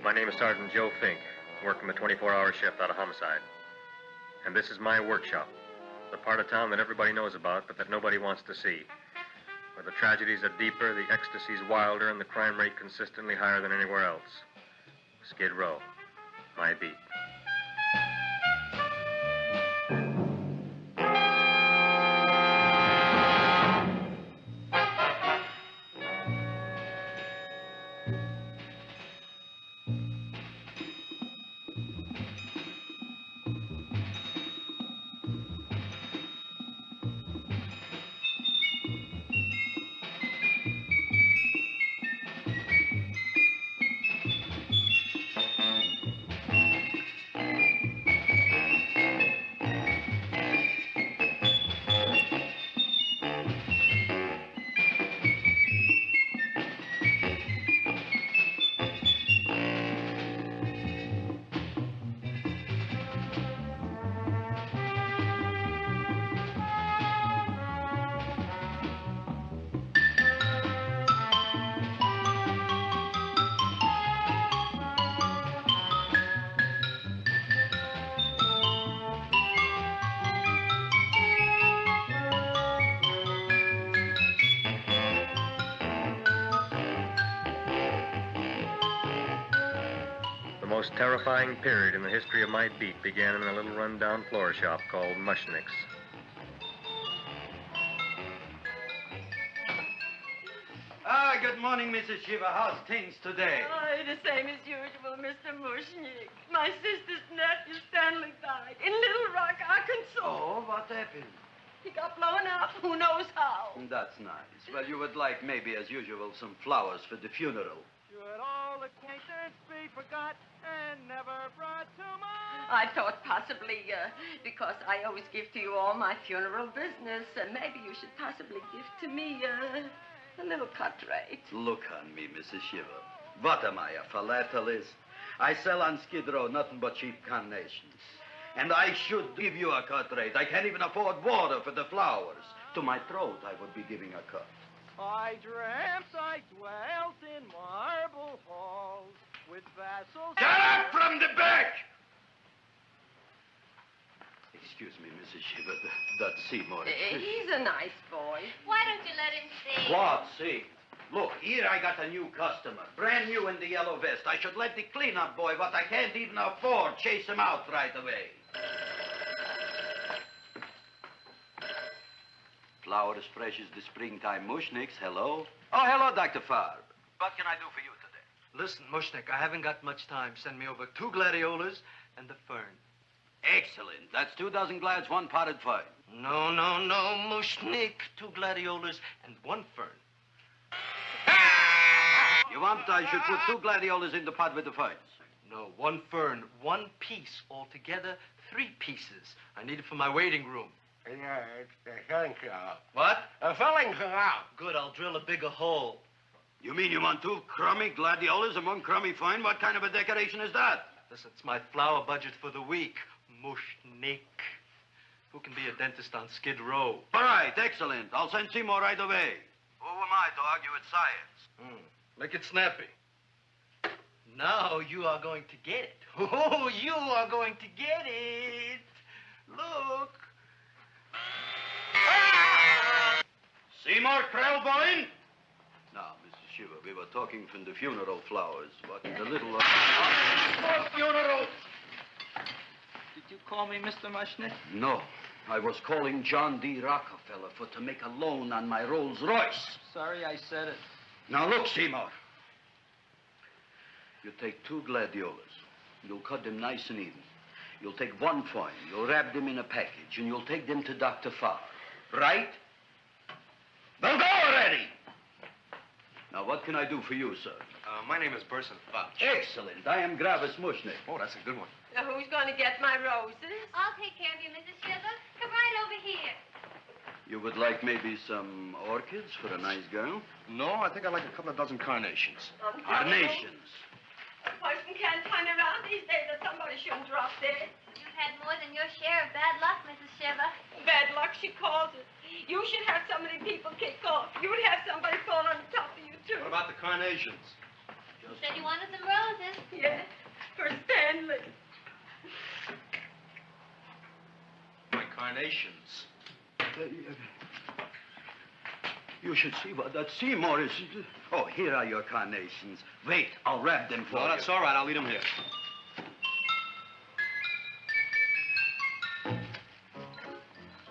My name is Sergeant Joe Fink, working a 24-hour shift out of homicide. And this is my workshop, the part of town that everybody knows about, but that nobody wants to see. Where the tragedies are deeper, the ecstasy's wilder, and the crime rate consistently higher than anywhere else. Skid Row, my beat. The most terrifying period in the history of my beat began in a little run-down floor shop called Mushnick's. Good morning, Mrs. Shiva. How's things today? Oh, the same as usual, Mr. Mushnick. My sister's nephew, Stanley, died in Little Rock, Arkansas. Oh, what happened? He got blown up. Who knows how? That's nice. Well, you would like, maybe as usual, some flowers for the funeral. Should all acquaintance be forgot and never brought to mind? I thought possibly, because I always give to you all my funeral business, maybe you should possibly give to me, a little cut rate. Look on me, Mrs. Shiva. What am I, a philatelist? I sell on Skid Row nothing but cheap carnations. And I should give you a cut rate. I can't even afford water for the flowers. To my throat, I would be giving a cut. I dreamt I dwelt in marble halls with vassals... Get up from the back! Excuse me, Mrs. Shiva, that's Seymour. He's a nice boy. Why don't you let him see? What, see? Look, here I got a new customer, brand new in the yellow vest. I should let the cleanup boy, what I can't even afford, chase him out right away. Flower as fresh as the springtime Mushnicks. Hello? Oh, hello, Dr. Farb. What can I do for you today? Listen, Mushnick, I haven't got much time. Send me over 2 gladiolas and the fern. Excellent. That's 2 dozen glads, 1 potted fern. No, Mushnick. 2 gladiolas and 1 fern. You want I should put 2 gladiolas in the pot with the ferns? No, 1 fern, 1 piece. Altogether, 3 pieces. I need it for my waiting room. Yeah, it's the filling canal. What? A filling canal. Good, I'll drill a bigger hole. You mean you want 2 crummy gladiolas and 1 crummy fern? What kind of a decoration is that? Listen, it's my flower budget for the week. Mushnick. Who can be a dentist on Skid Row? All right, excellent. I'll send Seymour right away. Who am I to argue with science? Make it snappy. Now you are going to get it. Oh, you are going to get it. Look. Seymour Krelboyne? Now, Mrs. Shiva, we were talking from the funeral flowers. What in the little... More funerals. Did you call me Mr. Mushnick? No. I was calling John D. Rockefeller to make a loan on my Rolls Royce. Sorry I said it. Now, look, Seymour. You take 2 gladiolas. You'll cut them nice and even. You'll take 1 fern. You'll wrap them in a package, and you'll take them to Dr. Farr. Right? Well, go already! Now, what can I do for you, sir? My name is Burson Fox. Excellent. I am Gravis Mushnick. Oh, that's a good one. Who's going to get my roses? I'll take care of you, Mrs. Shiva. Come right over here. You would like maybe some orchids for a nice girl? No, I think I'd like a couple of dozen carnations. Carnations. A person can't turn around these days that somebody shouldn't drop dead. You've had more than your share of bad luck, Mrs. Shiva. Bad luck, she calls it. You should have so many people kick off. You'd have somebody fall on top of you, too. What about the carnations? Said you wanted some roses. Yes, for Stanley. My carnations. You should see what that Seymour is. Oh, here are your carnations. Wait, I'll wrap them for No, you. that's all right. I'll leave them here.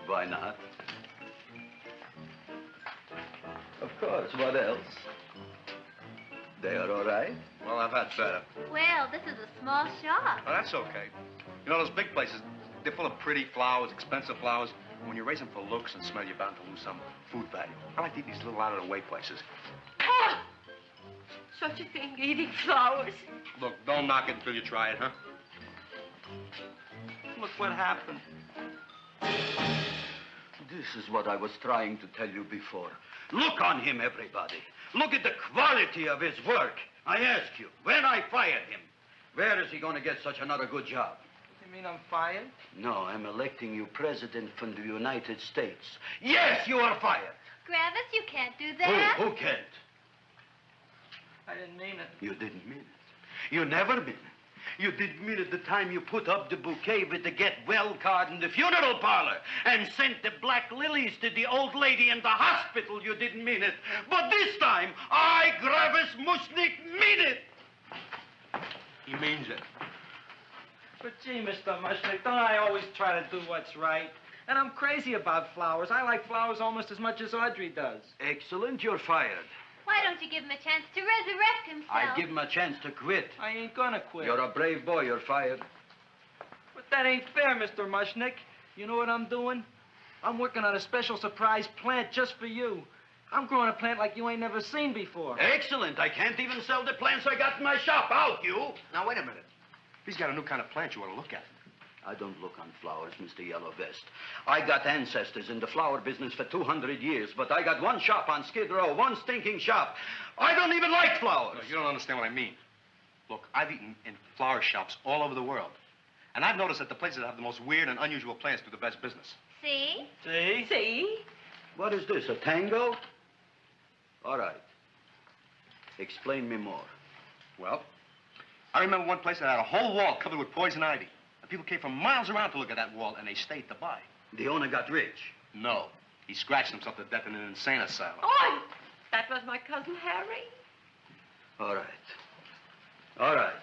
Why not? Of course, what else? They are all right? Well, I've had better. Well, this is a small shop. Oh, that's okay. You know, those big places, they're full of pretty flowers, expensive flowers. When you raise them for looks and smell, you're bound to lose some food value. I like to eat these little out-of-the-way places. Oh, such a thing, eating flowers. Look, don't knock it until you try it, huh? Look what happened. This is what I was trying to tell you before. Look on him, everybody. Look at the quality of his work. I ask you, when I fired him, where is he going to get such another good job? You mean I'm fired? No, I'm electing you president from the United States. Yes, you are fired. Gravis, you can't do that. Who can't? I didn't mean it. You didn't mean it. You never mean it. You didn't mean it the time you put up the bouquet with the get well card in the funeral parlor and sent the black lilies to the old lady in the hospital. You didn't mean it. But this time, I, Gravis Mushnik, mean it. He means it. But gee, Mr. Mushnick, don't I always try to do what's right? And I'm crazy about flowers. I like flowers almost as much as Audrey does. Excellent, you're fired. Why don't you give him a chance to resurrect himself? I give him a chance to quit. I ain't gonna quit. You're a brave boy, you're fired. But that ain't fair, Mr. Mushnick. You know what I'm doing? I'm working on a special surprise plant just for you. I'm growing a plant like you ain't never seen before. Excellent. I can't even sell the plants I got in my shop. Out, you. Now, wait a minute. He's got a new kind of plant you want to look at. I don't look on flowers, Mr. Yellow Vest. I got ancestors in the flower business for 200 years, but I got one shop on Skid Row, one stinking shop. I don't even like flowers. No, you don't understand what I mean. Look, I've eaten in flower shops all over the world. And I've noticed that the places that have the most weird and unusual plants do the best business. See? See? See? What is this, a tango? All right. Explain me more. Well, I remember one place that had a whole wall covered with poison ivy. And people came from miles around to look at that wall, and they stayed to buy. The owner got rich. No. He scratched himself to death in an insane asylum. Oh, that was my cousin Harry. All right. All right.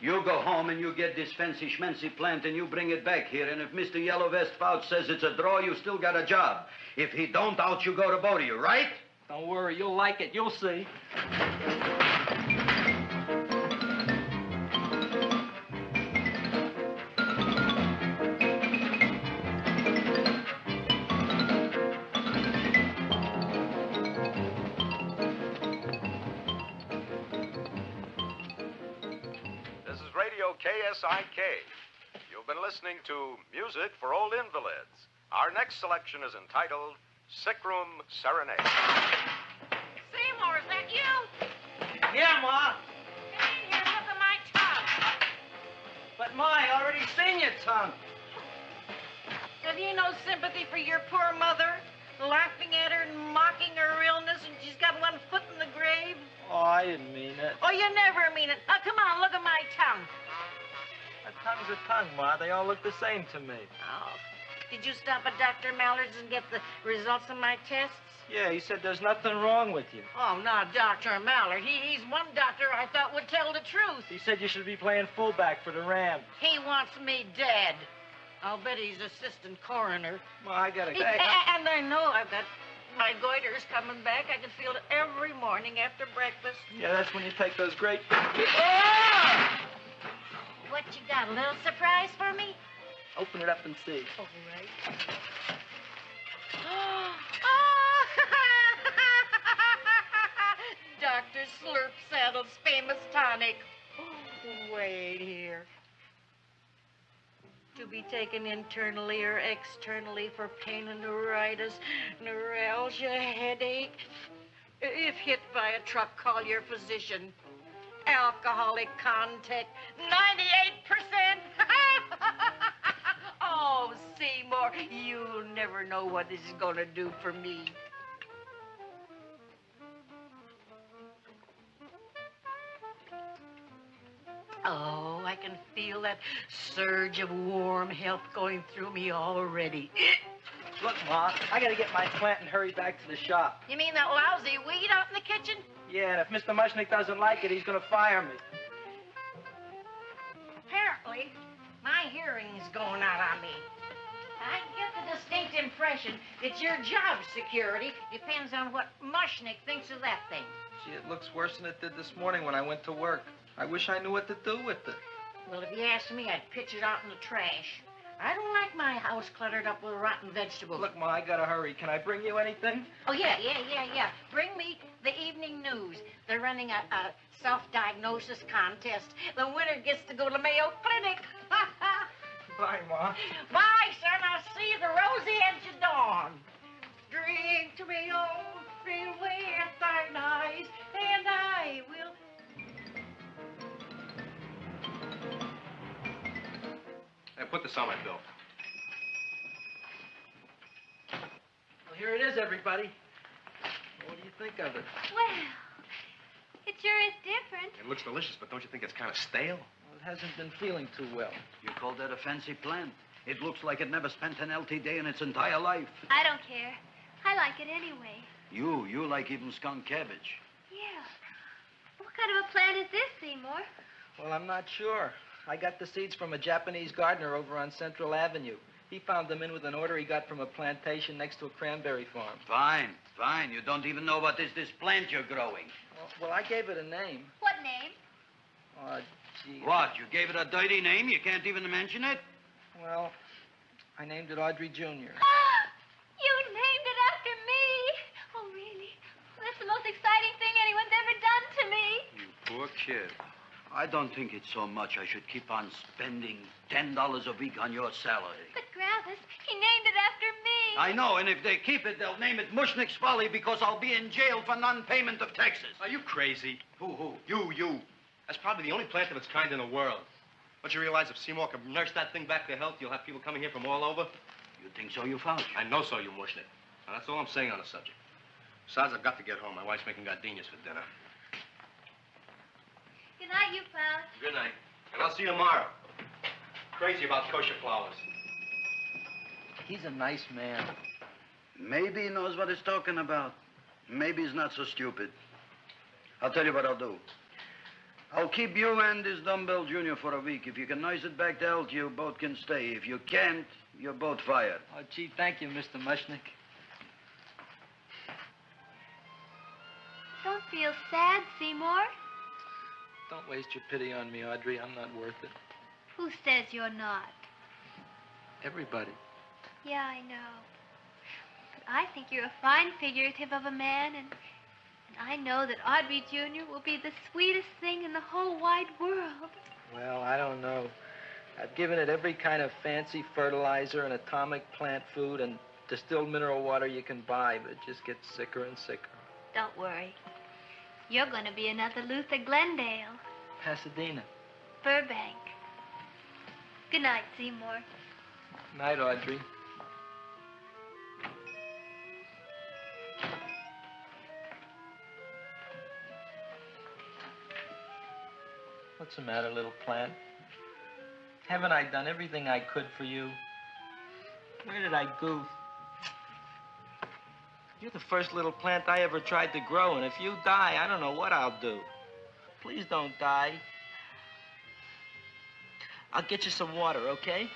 You go home and you get this fancy schmancy plant and you bring it back here. And if Mr. Yellow Vest Fouch says it's a draw, you still got a job. If he don't, out you go to both of you, right? Don't worry, you'll like it. You'll see. This is Radio KSIK. You've been listening to Music for Old Invalids. Our next selection is entitled Sick Room Serenade. Seymour, is that you? Yeah, Ma. Come in here and look at my tongue. But, Ma, I already seen your tongue. Have you no sympathy for your poor mother? Laughing at her and mocking her illness, and she's got one foot in the grave? Oh, I didn't mean it. Oh, you never mean it. Oh, come on, look at my tongue. A tongue's a tongue, Ma. They all look the same to me. Oh, did you stop at Dr. Mallard's and get the results of my tests? Yeah, he said there's nothing wrong with you. Oh, not Dr. Mallard. He's one doctor I thought would tell the truth. He said you should be playing fullback for the Rams. He wants me dead. I'll bet he's assistant coroner. Ma, I gotta go. And I know I've got my goiter's coming back. I can feel it every morning after breakfast. Yeah, that's when you take those great... What you got, a little surprise for me? Open it up and see. All right. Dr. Slurp Saddle's famous tonic. Wait here. To be taken internally or externally for pain and neuritis, neuralgia, headache. If hit by a truck, call your physician. Alcoholic contact, 98%. Oh, Seymour, you'll never know what this is going to do for me. that surge of warm health going through me already. Look, Ma, I gotta get my plant and hurry back to the shop. You mean that lousy weed out in the kitchen? Yeah, and if Mr. Mushnick doesn't like it, he's gonna fire me. Apparently, my hearing's going out on me. I get the distinct impression that your job security depends on what Mushnick thinks of that thing. Gee, it looks worse than it did this morning when I went to work. I wish I knew what to do with it. Well, if you ask me, I'd pitch it out in the trash. I don't like my house cluttered up with rotten vegetables. Look, Ma, I gotta hurry. Can I bring you anything? Oh, yeah. Bring me the evening news. They're running a self-diagnosis contest. The winner gets to go to Mayo Clinic. Bye, Ma. Bye, son. I'll see you at the rosy edge of dawn. Drink to me, oh, drink away at thine eyes, and I will... Hey, put this on my bill. Well, here it is, everybody. What do you think of it? Well, it sure is different. It looks delicious, but don't you think it's kind of stale? Well, it hasn't been feeling too well. You call that a fancy plant? It looks like it never spent an LT day in its entire life. I don't care. I like it anyway. You like even skunk cabbage. Yeah. What kind of a plant is this, Seymour? Well, I'm not sure. I got the seeds from a Japanese gardener over on Central Avenue. He found them in with an order he got from a plantation next to a cranberry farm. Fine. You don't even know what is this plant you're growing. Well, I gave it a name. What name? Oh, gee. What, you gave it a dirty name? You can't even mention it? Well, I named it Audrey Jr. You named it after me. Oh, really? That's the most exciting thing anyone's ever done to me. You poor kid. I don't think it's so much I should keep on spending $10 a week on your salary. But, Gravis, he named it after me. I know, and if they keep it, they'll name it Mushnick's Folly because I'll be in jail for non-payment of taxes. Are you crazy? Who? You. That's probably the only plant of its kind in the world. Don't you realize if Seymour can nurse that thing back to health, you'll have people coming here from all over? You think so, you found? I know so, you Mushnick. Now, that's all I'm saying on the subject. Besides, I've got to get home. My wife's making gardenias for dinner. Good night, you pal. Good night. And I'll see you tomorrow. Crazy about kosher flowers. He's a nice man. Maybe he knows what he's talking about. Maybe he's not so stupid. I'll tell you what I'll do. I'll keep you and this dumbbell junior for a week. If you can nurse it back to health, you both can stay. If you can't, you're both fired. Oh, gee, thank you, Mr. Mushnick. Don't feel sad, Seymour. Don't waste your pity on me, Audrey. I'm not worth it. Who says you're not? Everybody. Yeah, I know. But I think you're a fine figurative of a man, and I know that Audrey Jr. will be the sweetest thing in the whole wide world. Well, I don't know. I've given it every kind of fancy fertilizer and atomic plant food and distilled mineral water you can buy, but it just gets sicker and sicker. Don't worry. You're going to be another Luther Glendale. Pasadena. Burbank. Good night, Seymour. Night, Audrey. What's the matter, little plant? Haven't I done everything I could for you? Where did I goof? You're the first little plant I ever tried to grow, and if you die, I don't know what I'll do. Please don't die. I'll get you some water, okay?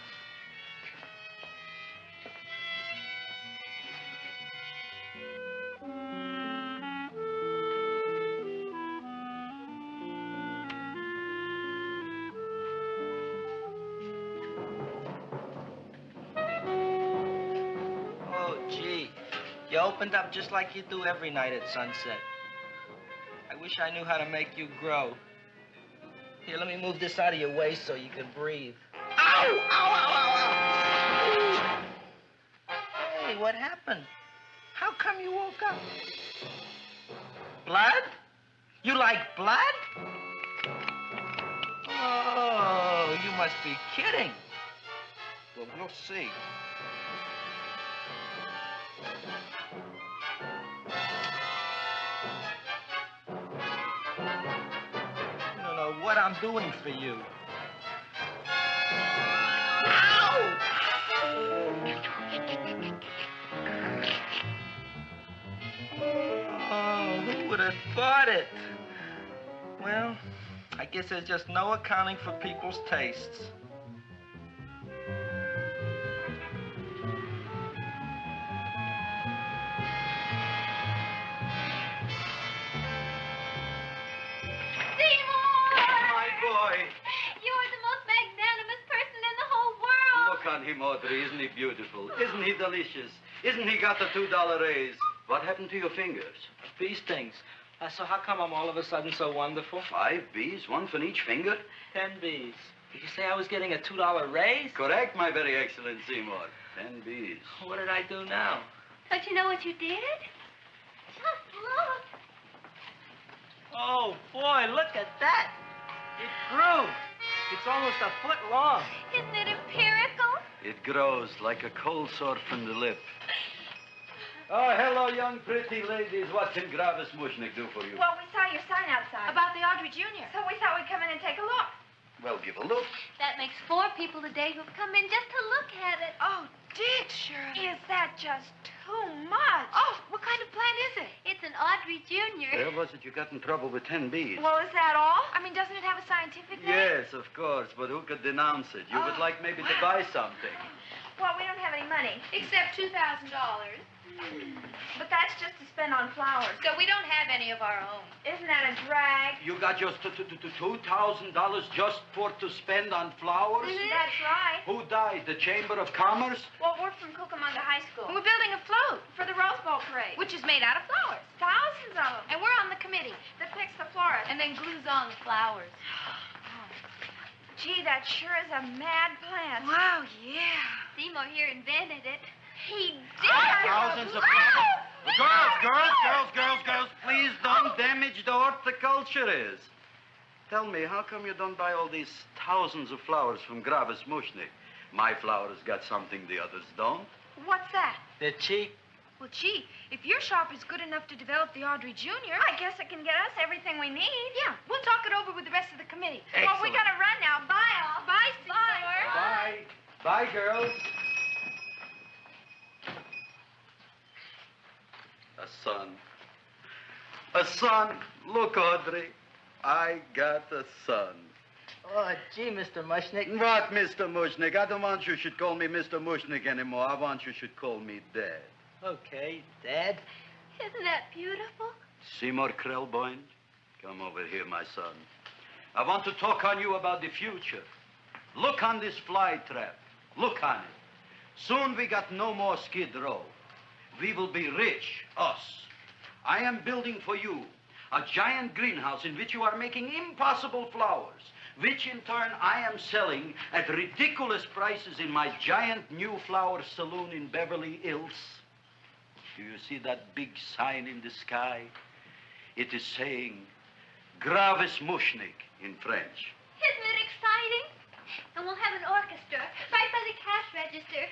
You opened up just like you do every night at sunset. I wish I knew how to make you grow. Here, let me move this out of your way so you can breathe. Ow! Ow, ow, ow, ow! Hey, what happened? How come you woke up? Blood? You like blood? Oh, you must be kidding. Well, we'll see. You don't know what I'm doing for you. would have thought it? Well, I guess there's just no accounting for people's tastes. You're the most magnanimous person in the whole world. Look on him, Audrey. Isn't he beautiful? Isn't he delicious? Isn't he got the $2 raise? What happened to your fingers? Bee stings. So how come I'm all of a sudden so wonderful? 5 bees, one for each finger? 10 bees. Did you say I was getting a $2 raise? Correct, my very excellent Seymour. 10 bees. What did I do now? Don't you know what you did? Just look. Oh, boy, look at that. It grew. It's almost a foot long. Isn't it empirical? It grows like a cold sore from the lip. Oh, hello, young pretty ladies. What can Gravis Mushnick do for you? Well, we saw your sign outside. About the Audrey Jr. So we thought we'd come in and take a look. Well, give a look. That makes 4 people today who've come in just to look at it. Oh, Dick, Shirley. Is that just too much? Oh, what kind of plant is it? It's an Audrey Jr. Where was it you got in trouble with 10 bees? Well, is that all? I mean, doesn't it have a scientific name? Yes, of course, but who could denounce it? You would like maybe to buy something. Well, we don't have any money. Except $2,000. But that's just to spend on flowers. So we don't have any of our own. Isn't that a drag? You got just $2,000 just to spend on flowers? That's right. Who died? The Chamber of Commerce? Well, we're from Cucamonga High School. We're building a float for the Rose Bowl parade. Which is made out of flowers. Thousands of them. And we're on the committee that picks the florists. And then glues on the flowers. Gee, that sure is a mad plant. Wow, yeah. Seymour here invented it. He did. Thousands of flowers. Girls, please don't damage the horticulturist. Tell me, how come you don't buy all these thousands of flowers from Gravis Mushnick? My flowers got something the others don't. What's that? They're cheap. Well, gee, if your shop is good enough to develop the Audrey Jr., I guess it can get us everything we need. Yeah, we'll talk it over with the rest of the committee. Excellent. Well, we gotta run now. Bye, all. Bye, Seymour. Bye. Bye, girls. A son. A son. Look, Audrey. I got a son. Oh, gee, Mr. Mushnick. What, Mr. Mushnick? I don't want you should call me Mr. Mushnick anymore. I want you should call me Dad. Okay, Dad. Isn't that beautiful? Seymour Krelboyne, come over here, my son. I want to talk on you about the future. Look on this fly trap. Look on it. Soon we got no more Skid Row. We will be rich, us. I am building for you a giant greenhouse in which you are making impossible flowers, which in turn I am selling at ridiculous prices in my giant new flower saloon in Beverly Hills. Do you see that big sign in the sky? It is saying Gravis Mushnick in French. Isn't it exciting? And we'll have an orchestra right by the cash register.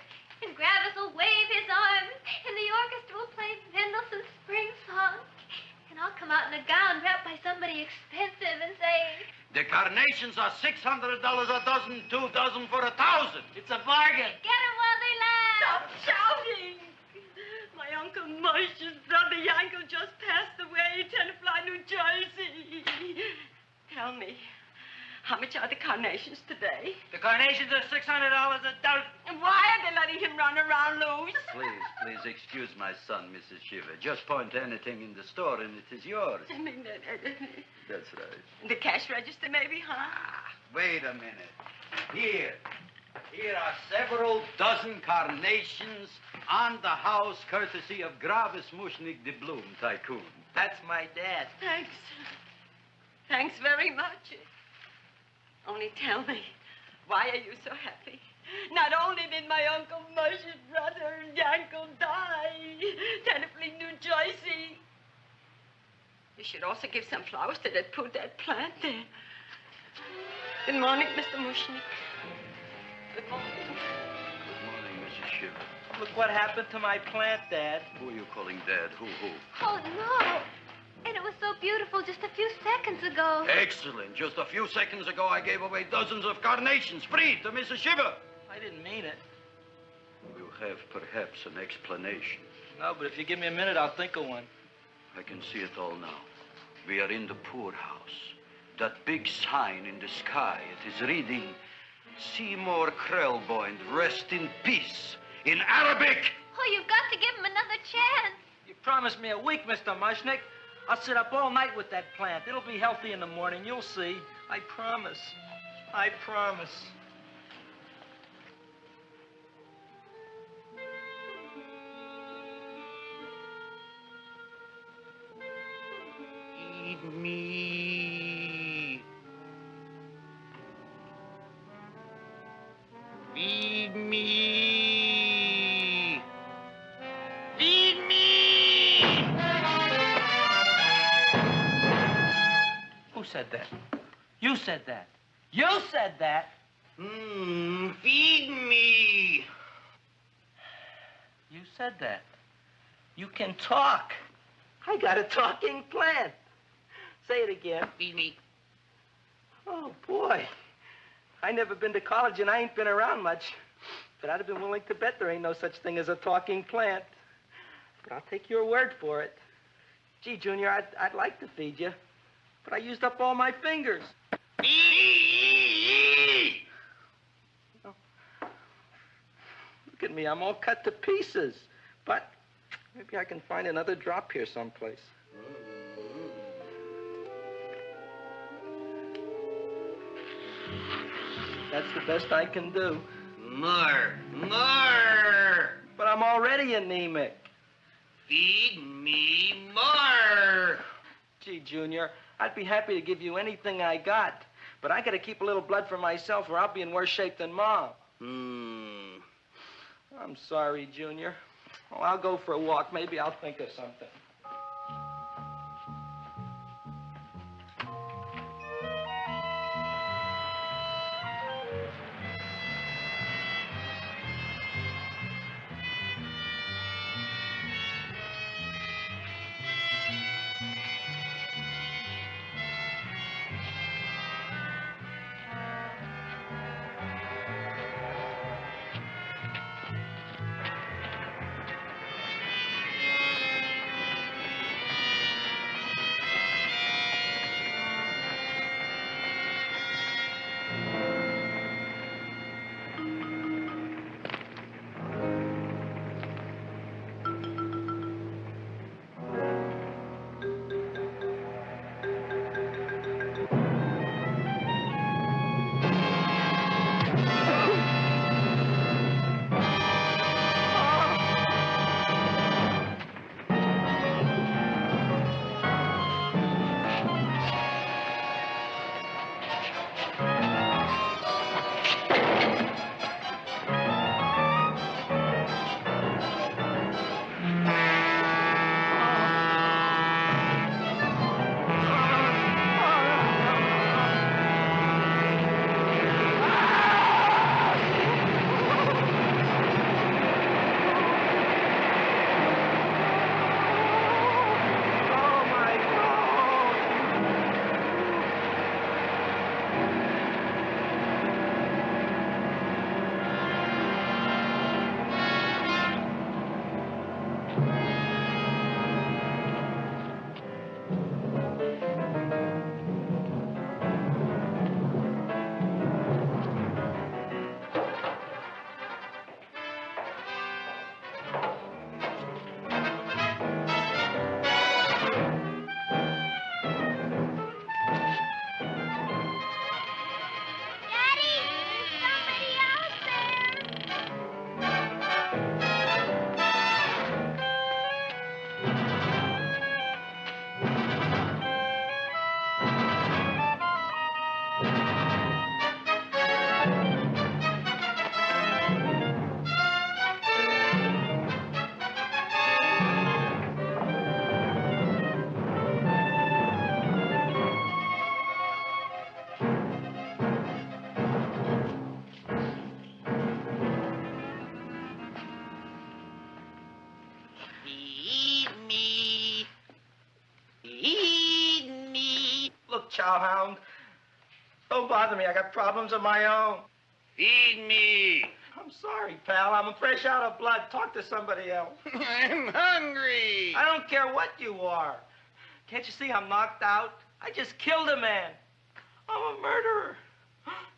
And Gravis will wave his arms, and the orchestra will play Mendelssohn's Spring Song. And I'll come out in a gown wrapped by somebody expensive and say, The carnations are $600 a dozen, 2 dozen for 1,000. It's a bargain. get 'em while they last. Stop shouting! My Uncle Moshe's brother Yankel just passed away, Tenafly, New Jersey. Tell me, how much are the carnations today? The carnations are $600 a dozen. And why are they letting him run around loose? Please excuse my son, Mrs. Shiver. Just point to anything in the store and it is yours. I mean, That's right. the cash register maybe, huh? Wait a minute. Here are several dozen carnations on the house courtesy of Gravis Mushnick, the Bloom Tycoon. That's my dad. Thanks. Thanks very much. Only tell me, why are you so happy? Not only did my Uncle Moshe's brother Yankel die, Tenafly, New Jersey, you should also give some flowers to that poor dead plant there. Good morning, Mr. Mushnick. Good morning. Good morning, Mrs. Shiver. Look what happened to my plant, Dad. Who are you calling Dad? Who? Oh, no. And it was so beautiful just a few seconds ago. Excellent. Just a few seconds ago, I gave away dozens of carnations free to Mrs. Shiver. I didn't mean it. You have perhaps an explanation. No, but if you give me a minute, I'll think of one. I can see it all now. We are in the poorhouse. That big sign in the sky, it is reading, Seymour Krelboyne, rest in peace, in Arabic. Oh, you've got to give him another chance. You promised me a week, Mr. Mushnick. I'll sit up all night with that plant. It'll be healthy in the morning. You'll see. I promise. I promise. Feed me. Feed me. Feed me. Who said that? You said that. You said that. Feed me. You said that. You can talk. I got a talking plant. Say it again. Feed me. Oh, boy. I never been to college and I ain't been around much. But I'd have been willing to bet there ain't no such thing as a talking plant. But I'll take your word for it. Gee, Junior, I'd like to feed you. But I used up all my fingers. Oh. Look at me. I'm all cut to pieces. But maybe I can find another drop here someplace. That's the best I can do. More. But I'm already anemic. Feed me more. Gee, Junior, I'd be happy to give you anything I got. But I gotta keep a little blood for myself or I'll be in worse shape than Mom. I'm sorry, Junior. Oh, I'll go for a walk. Maybe I'll think of something. Chowhound. Don't bother me. I got problems of my own. Feed me. I'm sorry, pal. I'm fresh out of blood. Talk to somebody else. I'm hungry. I don't care what you are. Can't you see I'm knocked out? I just killed a man. I'm a murderer.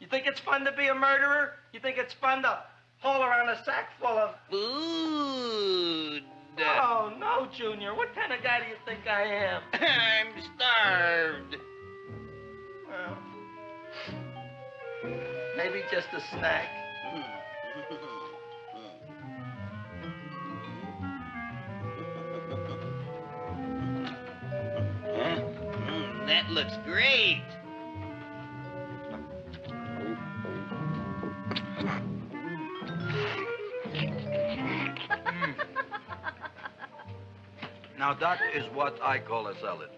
You think it's fun to be a murderer? You think it's fun to haul around a sack full of food? Oh, no, Junior. What kind of guy do you think I am? I'm starved. Well, maybe just a snack. Huh? That looks great. Now, that is what I call a salad.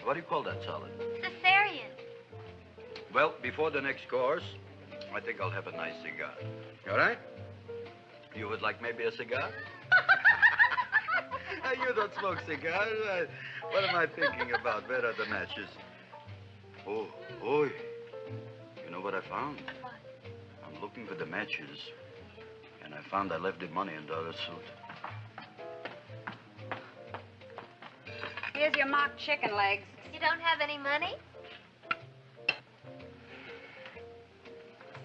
What do you call that salad? Caesarean. Well, before the next course, I think I'll have a nice cigar. All right? You would like maybe a cigar? You don't smoke cigars. What am I thinking about? Where are the matches? Oh, oi. You know what I found? What? I'm looking for the matches, and I found I left the money in the other suit. Here's your mock chicken legs. You don't have any money?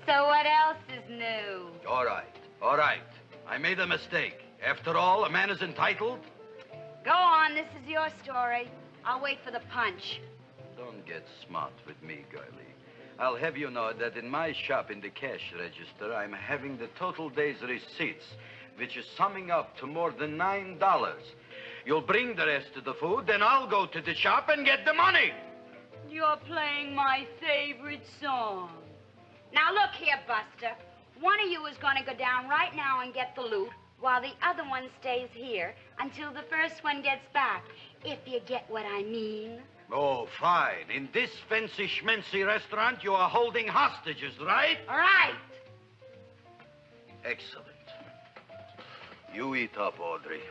So what else is new? All right. I made a mistake. After all, a man is entitled. Go on, this is your story. I'll wait for the punch. Don't get smart with me, girlie. I'll have you know that in my shop in the cash register, I'm having the total day's receipts, which is summing up to more than $9. You'll bring the rest of the food, then I'll go to the shop and get the money. You're playing my favorite song. Now look here, Buster. One of you is going to go down right now and get the loot, while the other one stays here until the first one gets back, if you get what I mean. Oh, fine. In this fancy schmancy restaurant, you are holding hostages, right? Right. Excellent. You eat up, Audrey.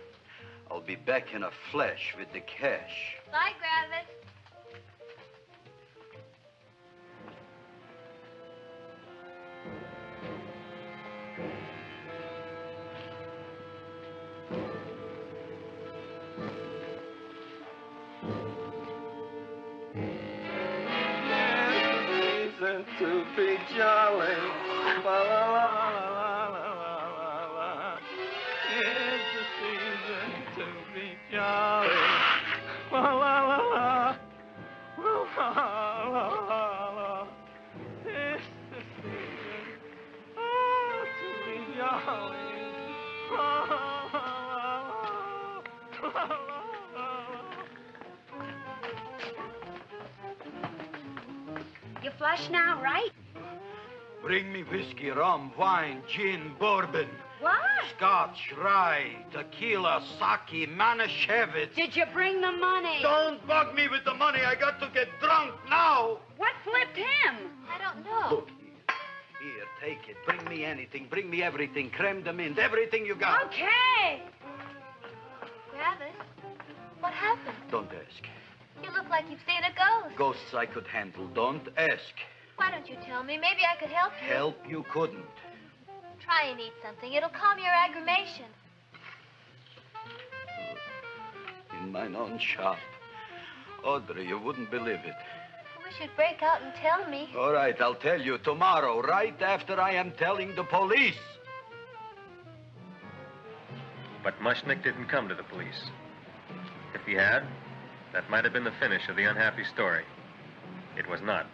I'll be back in a flash with the cash. Bye, Gravis. Reason to be jolly. La la la la la la la. It's the season to be jolly. La la la la. La la la la. It's the season to be jolly. La la la la. La la la. You flush now, right? Bring me whiskey, rum, wine, gin, bourbon. What? Scotch, rye, tequila, sake, Manischewitz. Did you bring the money? Don't bug me with the money. I got to get drunk now. What flipped him? I don't know. Look here. Here, take it. Bring me anything. Bring me everything. Creme de menthe. Everything you got. Okay. Gravis, what happened? Don't ask. You look like you've seen a ghost. Ghosts I could handle. Don't ask. Why don't you tell me? Maybe I could help you. Help you couldn't. Try and eat something. It'll calm your aggravation. In mine own shop. Audrey, you wouldn't believe it. I wish you'd break out and tell me. All right, I'll tell you tomorrow, right after I am telling the police. But Mushnick didn't come to the police. If he had, that might have been the finish of the unhappy story. It was not.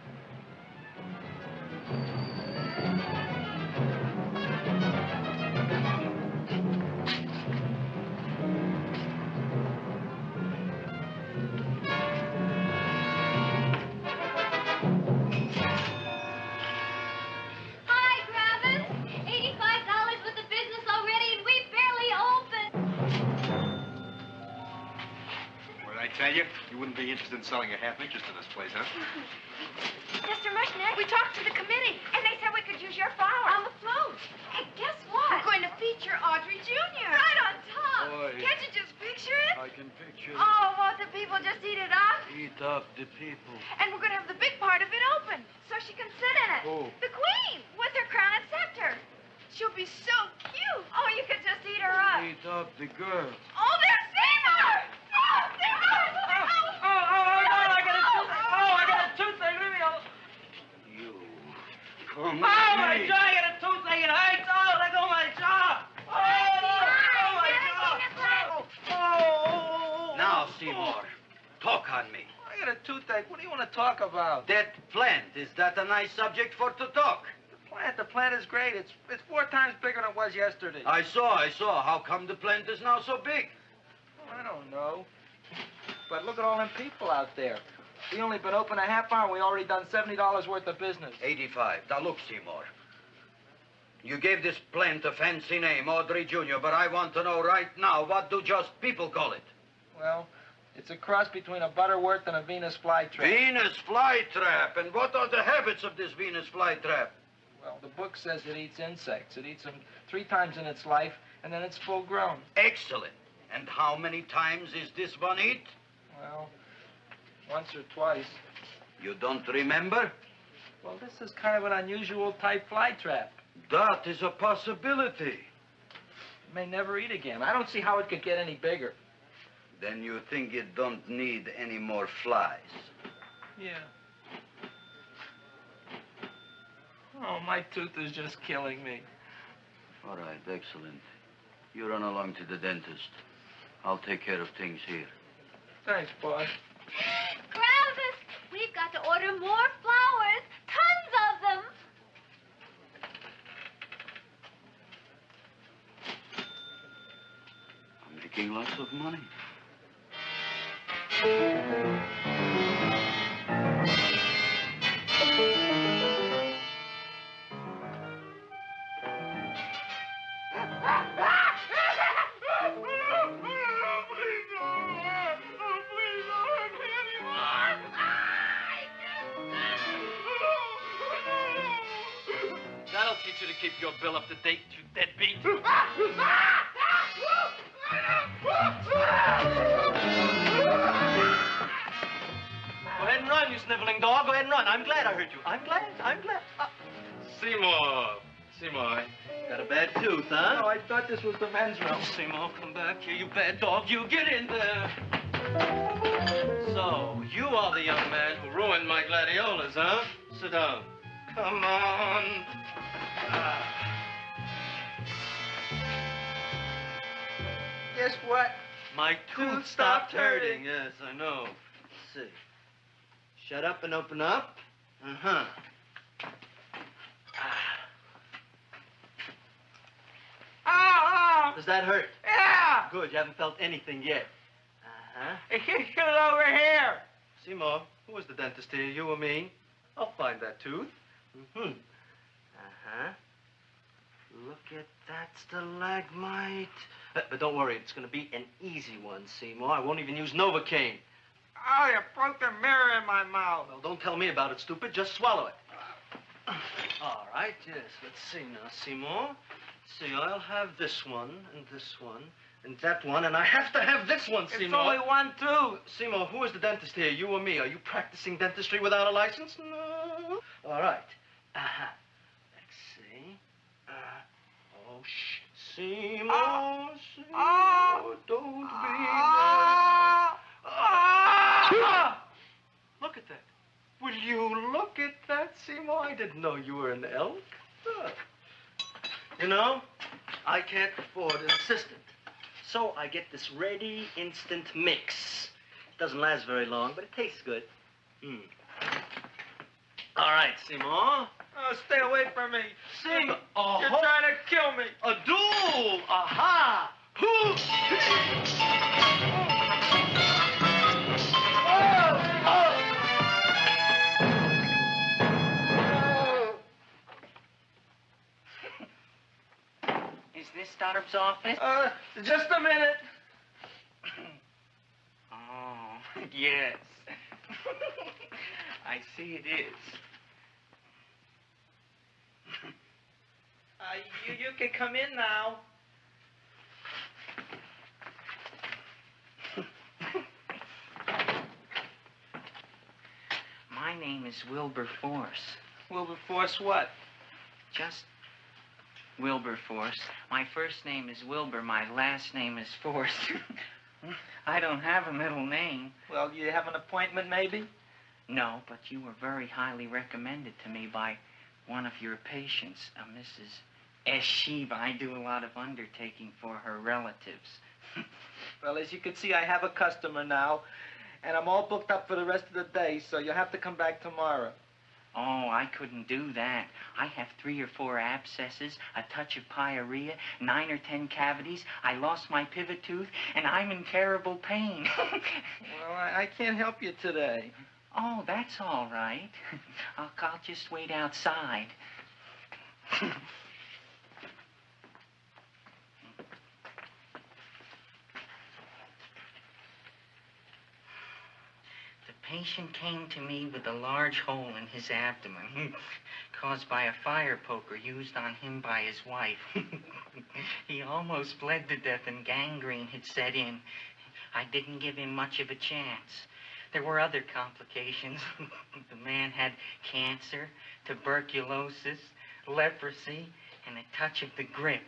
Hi, Gravis. $85 with the business already, and we barely opened. What did I tell you? You wouldn't be interested in selling a half interest in this place, huh? Mr. Mushnick, we talked to the committee, and they said we could use your flowers. On the float. Hey, guess what? We're going to feature Audrey Jr. Right on top. Boy. Can't you just picture it? I can picture it. Oh, won't the people just eat it up? Eat up the people. And we're going to have the big part of it open, so she can sit in it. Who? The queen, with her crown and scepter. She'll be so cute. Oh, you could just eat her up. Eat up the girl. Oh, there's Seymour! Oh, Seymour! Oh, Come Oh, on. my jaw! I got a toothache. It hurts. Oh, let go of my jaw. Oh, my jaw. Oh. Now, Seymour, talk on me. I got a toothache. What do you want to talk about? That plant, is that a nice subject for to talk? The plant is great. It's 4 times bigger than it was yesterday. I saw. How come the plant is now so big? I don't know. But look at all them people out there. We only been open a half hour and we already done $70 worth of business. 85. Now, look, Seymour. You gave this plant a fancy name, Audrey Jr., but I want to know right now, what do just people call it? Well, it's a cross between a Butterworth and a Venus flytrap. Venus flytrap. And what are the habits of this Venus flytrap? Well, the book says it eats insects. It eats them 3 times in its life, and then it's full grown. Excellent. And how many times is this one eat? Well, once or twice. You don't remember? Well, this is kind of an unusual type flytrap. That is a possibility. It may never eat again. I don't see how it could get any bigger. Then you think it don't need any more flies? Yeah. Oh, my tooth is just killing me. All right, excellent. You run along to the dentist. I'll take care of things here. Thanks, boss. Gravis, we've got to order more flowers. Tons of them. I'm making lots of money. That'll teach you to keep your bill up to date, you deadbeat. Go ahead and run, you sniveling dog. Go ahead and run. I'm glad I hurt you. I'm glad. Seymour, got a bad tooth, huh? No, I thought this was the men's room. Seymour, come back here, you bad dog. You get in there. So, you are the young man who ruined my gladiolas, huh? Sit down. Come on. Guess what? My tooth stopped hurting. Yes, I know. Let's see. Shut up and open up. Uh-huh. Does that hurt? Yeah! Good, you haven't felt anything yet. Uh-huh. Get it over here. Seymour, who is the dentist here, you or me? I'll find that tooth. Mm-hmm. Uh-huh. Look at that stalagmite. But don't worry, it's going to be an easy one, Seymour. I won't even use Novocaine. Oh, you broke the mirror in my mouth. Well, don't tell me about it, stupid. Just swallow it. All right, yes. Let's see now, Seymour. See, I'll have this one, and that one, and I have to have this one, Seymour. It's only one tooth. Seymour, who is the dentist here, you or me? Are you practicing dentistry without a license? No. All right. Uh-huh. Let's see. Oh, shh. Seymour, Seymour, don't be Look at that. Will you look at that, Seymour? I didn't know you were an elk. You know, I can't afford an assistant. So I get this ready instant mix. It doesn't last very long, but it tastes good. All right, Seymour. Oh, stay away from me. Seymour. You're trying to kill me. A duel. Aha. Is this Stoddard's office? Just a minute. Oh, yes. I see it is. You can come in now. My name is Wilberforce. Wilberforce what? Just Wilberforce. My first name is Wilbur. My last name is Force. I don't have a middle name. Well, you have an appointment, maybe? No, but you were very highly recommended to me by one of your patients, a Mrs. Eshiva. I do a lot of undertaking for her relatives. Well, as you can see, I have a customer now, and I'm all booked up for the rest of the day, so you'll have to come back tomorrow. Oh, I couldn't do that. I have 3 or 4 abscesses, a touch of pyorrhea, 9 or 10 cavities. I lost my pivot tooth, and I'm in terrible pain. Well, I can't help you today. Oh, that's all right. I'll just wait outside. The patient came to me with a large hole in his abdomen caused by a fire poker used on him by his wife. He almost bled to death and gangrene had set in. I didn't give him much of a chance. There were other complications. The man had cancer, tuberculosis, leprosy, and a touch of the grip.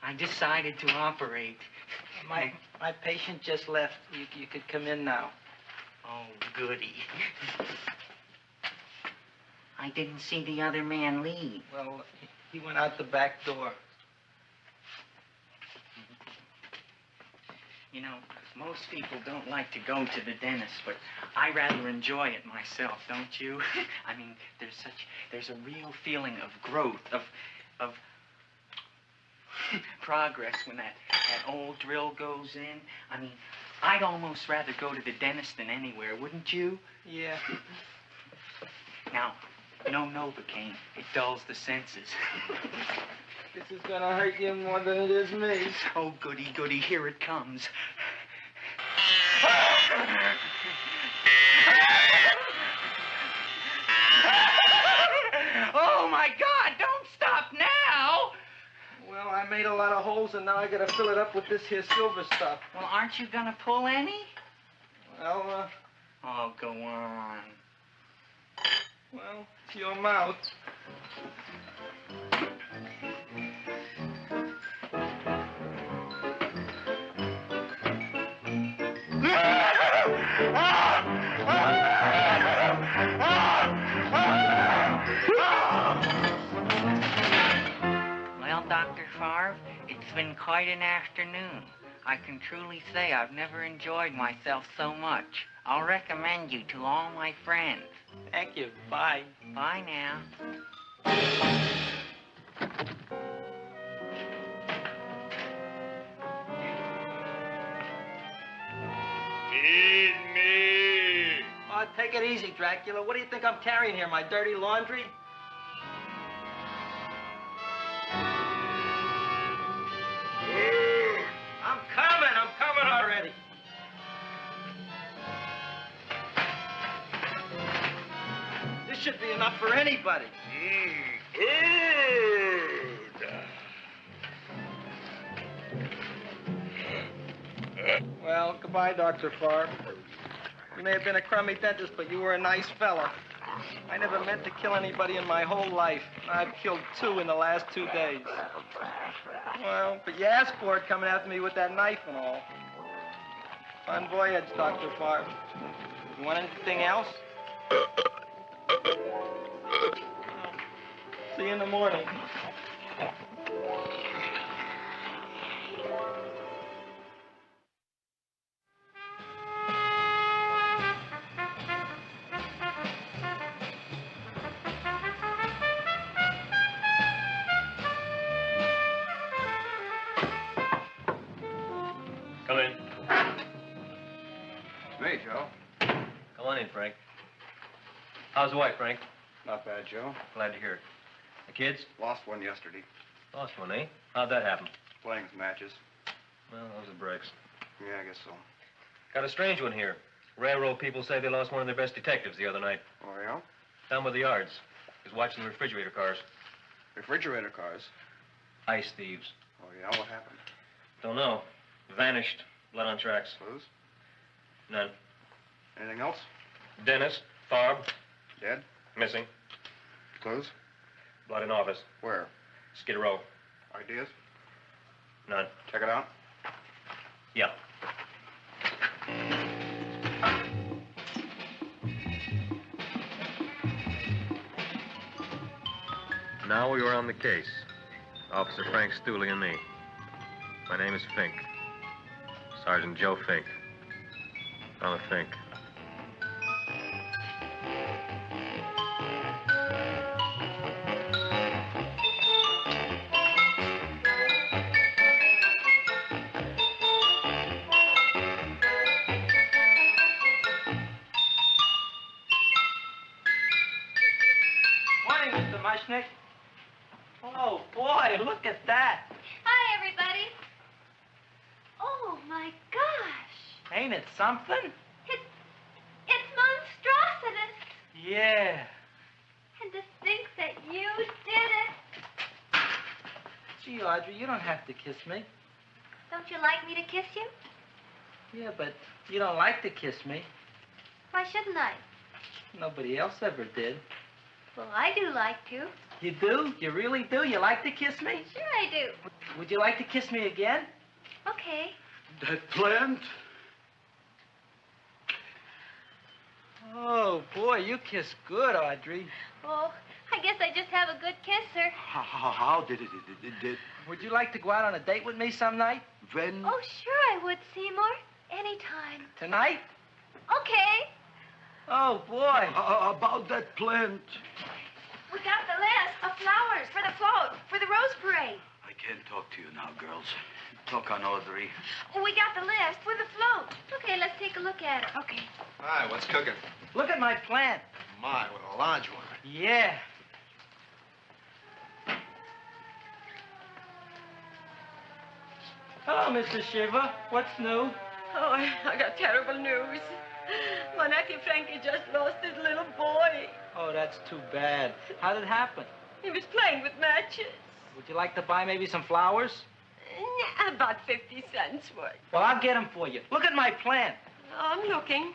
I decided to operate. My patient just left. You could come in now. Oh, goody. I didn't see the other man leave. Well, he went out the back door. You know, most people don't like to go to the dentist, but I rather enjoy it myself, don't you? I mean, there's a real feeling of growth, of progress when that old drill goes in. I mean, I'd almost rather go to the dentist than anywhere, wouldn't you? Yeah. Now, no Novocaine. It dulls the senses. This is gonna hurt you more than it is me. Oh, goody, goody, here it comes. Oh, my God, don't stop now! Well, I made a lot of holes, and now I gotta fill it up with this here silver stuff. Well, aren't you gonna pull any? Well, Oh, go on. Well, it's your mouth. Well, Dr. Favre, it's been quite an afternoon. I can truly say I've never enjoyed myself so much. I'll recommend you to all my friends. Thank you. Bye. Bye now. Feed me. Oh, take it easy, Dracula. What do you think I'm carrying here, my dirty laundry? I'm coming already. This should be enough for anybody. Well, goodbye, Dr. Favre. You may have been a crummy dentist, but you were a nice fella. I never meant to kill anybody in my whole life. I've killed 2 in the last 2 days. Well, but you asked for it coming after me with that knife and all. Fun voyage, Dr. Favre. You want anything else? See you in the morning. Come in. Hey, Joe. Come on in, Frank. How's the wife, Frank? Not bad, Joe. Glad to hear it. The kids? Lost one yesterday. Lost one, eh? How'd that happen? Playing some matches. Well, those are breaks. Yeah, I guess so. Got a strange one here. Railroad people say they lost one of their best detectives the other night. Oh, yeah? Down by the yards. He was watching the refrigerator cars. Refrigerator cars? Ice thieves. Oh, yeah? What happened? Don't know. Vanished. Blood on tracks. Clues? None. Anything else? Dennis. Farb. Dead? Missing. Clues? Blood in office. Where? Skid Row. Ideas? None. Check it out. Yeah. Now we were on the case. Officer Frank Stooley and me. My name is Fink. Sergeant Joe Fink. I'm a Fink. Morning, Mr. Mushnick. Oh, boy, look at that. Hi, everybody. Oh, my gosh. Ain't it something? It's monstrositous. Yeah. And to think that you did it. Gee, Audrey, you don't have to kiss me. Don't you like me to kiss you? Yeah, but you don't like to kiss me. Why shouldn't I? Nobody else ever did. Well, I do like to. You do? You really do? You like to kiss me? Sure I do. Would you like to kiss me again? Okay. That plant? Oh, boy, you kiss good, Audrey. Oh, I guess I just have a good kisser. How did it? Would you like to go out on a date with me some night? When? Oh, sure I would, Seymour. Anytime. Tonight? Okay. Oh, boy. About that plant. We got the list of flowers for the float, for the rose parade. I can't talk to you now, girls. Talk on Audrey. We got the list for the float. Okay, let's take a look at it. Okay. Hi, what's cooking? Look at my plant. My, with a large one. Yeah. Hello, Mr. Shiva. What's new? Oh, I got terrible news. My nephew Frankie just lost his little boy. Oh, that's too bad. How did it happen? He was playing with matches. Would you like to buy maybe some flowers? About 50 cents worth. Well, I'll get them for you. Look at my plant. I'm looking.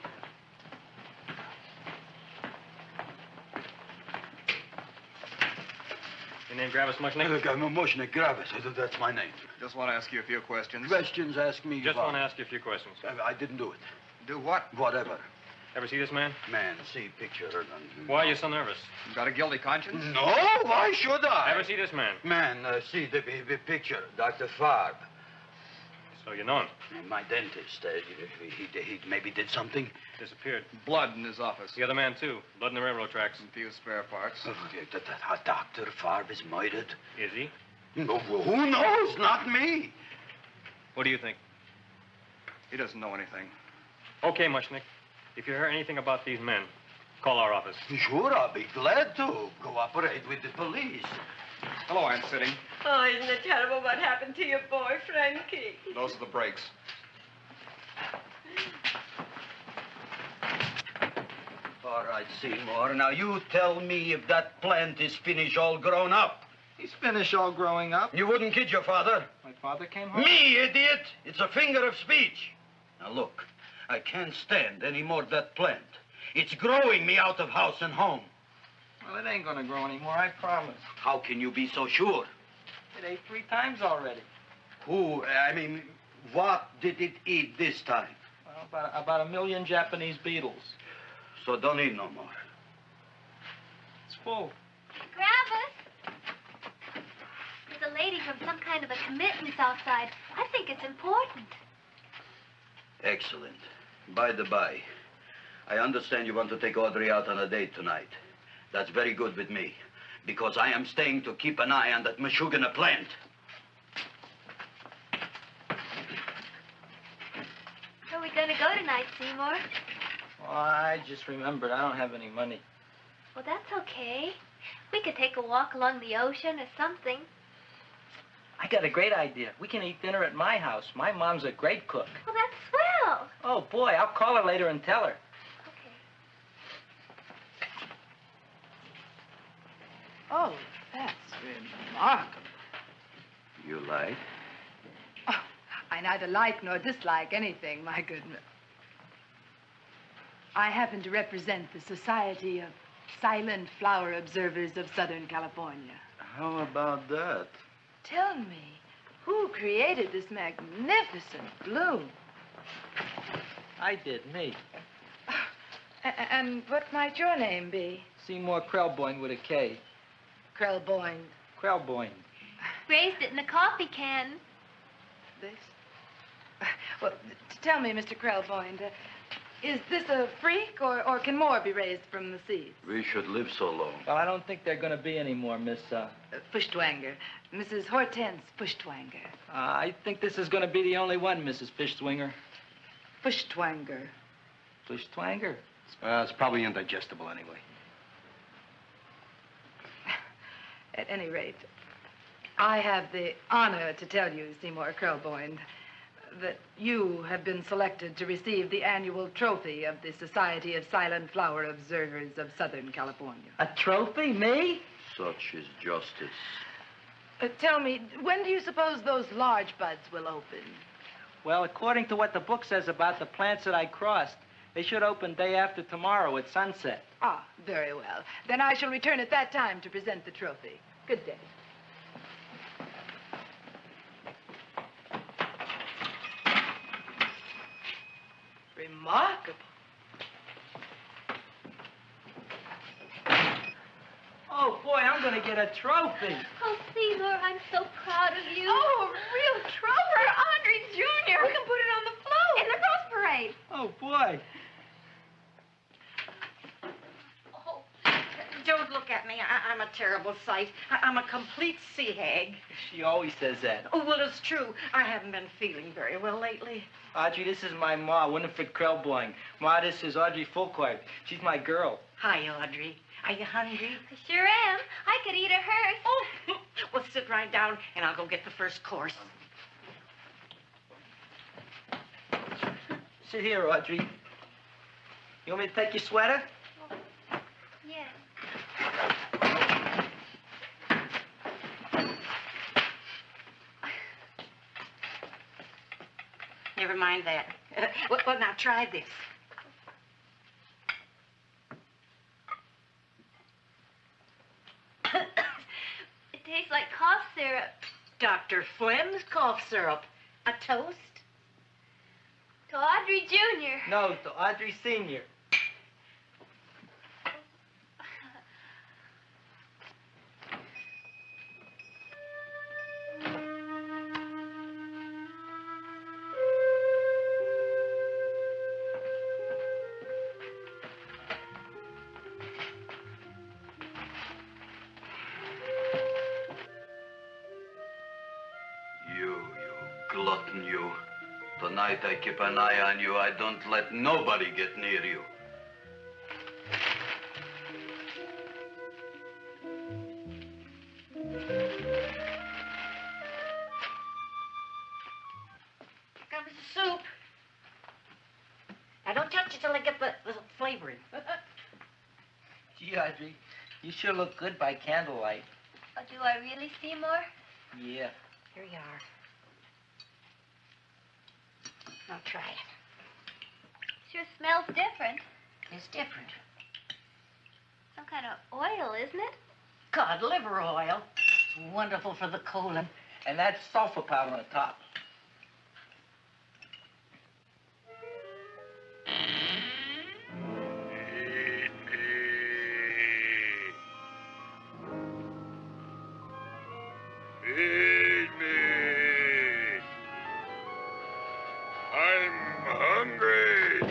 Your name Gravis Mushnick? Look, I'm a Mushnick Gravis. That's my name. Just want to ask you a few questions. Questions, ask me. Just want to ask you a few questions. I didn't do it. Do what? Whatever. Ever see this man? Man, see picture. Why are you so nervous? You got a guilty conscience? No, why should I? Ever see this man? Man, see the picture. Dr. Farb. So you know him? My dentist. He maybe did something. Disappeared. Blood in his office. The other man, too. Blood in the railroad tracks. And a few spare parts. Dr. Farb is murdered. Is he? No, who knows? Not me. What do you think? He doesn't know anything. Okay, Mushnick. If you hear anything about these men, call our office. Sure, I'll be glad to cooperate with the police. Hello, Aunt Sitting. Oh, isn't it terrible what happened to your boy, Frankie? Those are the brakes. All right, Seymour. Now, you tell me if that plant is finished all grown up. He's finished all growing up. You wouldn't kid your father? My father came home? Me, idiot! It's a figure of speech. Now, look. I can't stand any more of that plant. It's growing me out of house and home. Well, it ain't gonna grow anymore, I promise. How can you be so sure? It ate 3 times already. What did it eat this time? Well, about 1 million Japanese beetles. So don't eat no more. It's full. Gravis. There's a lady from some kind of a commitment outside. I think it's important. Excellent. By the by, I understand you want to take Audrey out on a date tonight. That's very good with me, because I am staying to keep an eye on that Meshuggah plant. Where are we going to go tonight, Seymour? Well, I just remembered I don't have any money. Well, that's okay. We could take a walk along the ocean or something. I got a great idea. We can eat dinner at my house. My mom's a great cook. Well, that's swell. Oh, boy, I'll call her later and tell her. Okay. Oh, that's remarkable. You like? Oh, I neither like nor dislike anything, my goodness. I happen to represent the Society of Silent Flower Observers of Southern California. How about that? Tell me, who created this magnificent bloom? I did, me. And what might your name be? Seymour Krelboyne with a K. Krelboyne. Krelboyne. Raised it in a coffee can. This? Well, tell me, Mr. Krelboyne, is this a freak, or can more be raised from the seeds? We should live so long. Well, I don't think there are going to be any more, Miss, Fuschtwanger. Mrs. Hortense Fuschtwanger. I think this is going to be the only one, Mrs. Fishswinger. Fuschtwanger. Fuschtwanger? It's probably indigestible anyway. At any rate, I have the honor to tell you, Seymour Krelboyne, that you have been selected to receive the annual trophy of the Society of Silent Flower Observers of Southern California. A trophy? Me? Such is justice. Tell me, when do you suppose those large buds will open? Well, according to what the book says about the plants that I crossed, they should open day after tomorrow at sunset. Ah, very well. Then I shall return at that time to present the trophy. Good day. Remarkable. Oh, boy, I'm going to get a trophy. Oh, Seymour, I'm so proud of you. Oh, a real trophy. Audrey Jr. We can put it on the float. In the Rose Parade. Oh, boy. Don't look at me. I'm a terrible sight. I'm a complete sea hag. She always says that. Oh, well, it's true. I haven't been feeling very well lately. Audrey, this is my ma, Winifred Krelboyne. Ma, this is Audrey Fulcourt. She's my girl. Hi, Audrey. Are you hungry? I sure am. I could eat a hearse. Oh, well, sit right down, and I'll go get the first course. Sit here, Audrey. You want me to take your sweater? Yes. Never mind that. Well, now try this. It tastes like cough syrup. Dr. Flynn's cough syrup. A toast? To Audrey Jr. No, to Audrey Sr. You glutton, you. Tonight I keep an eye on you. I don't let nobody get near you. Comes the soup. Now, don't touch it till I get the flavoring. Gee, Audrey, you sure look good by candlelight. Oh, do I really, Seymour? Yeah. Here you are. Now try it. Sure smells different. It's different. Some kind of oil, isn't it? Cod liver oil. It's wonderful for the colon. And that's sulfur powder on top. Feed me. I'm hungry.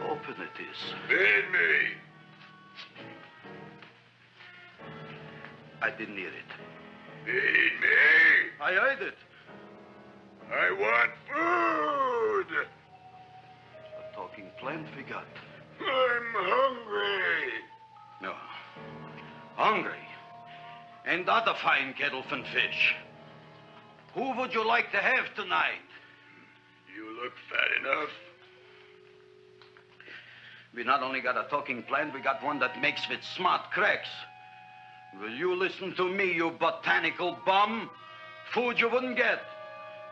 Open it is. Feed me. I didn't hear it. Feed me. I heard it. I want food. A talking plant we got. I'm hungry. No. Hungry. And other fine kettlefen fish. Who would you like to have tonight? You look fat enough. We not only got a talking plant, we got one that makes with smart cracks. Will you listen to me, you botanical bum? Food you wouldn't get.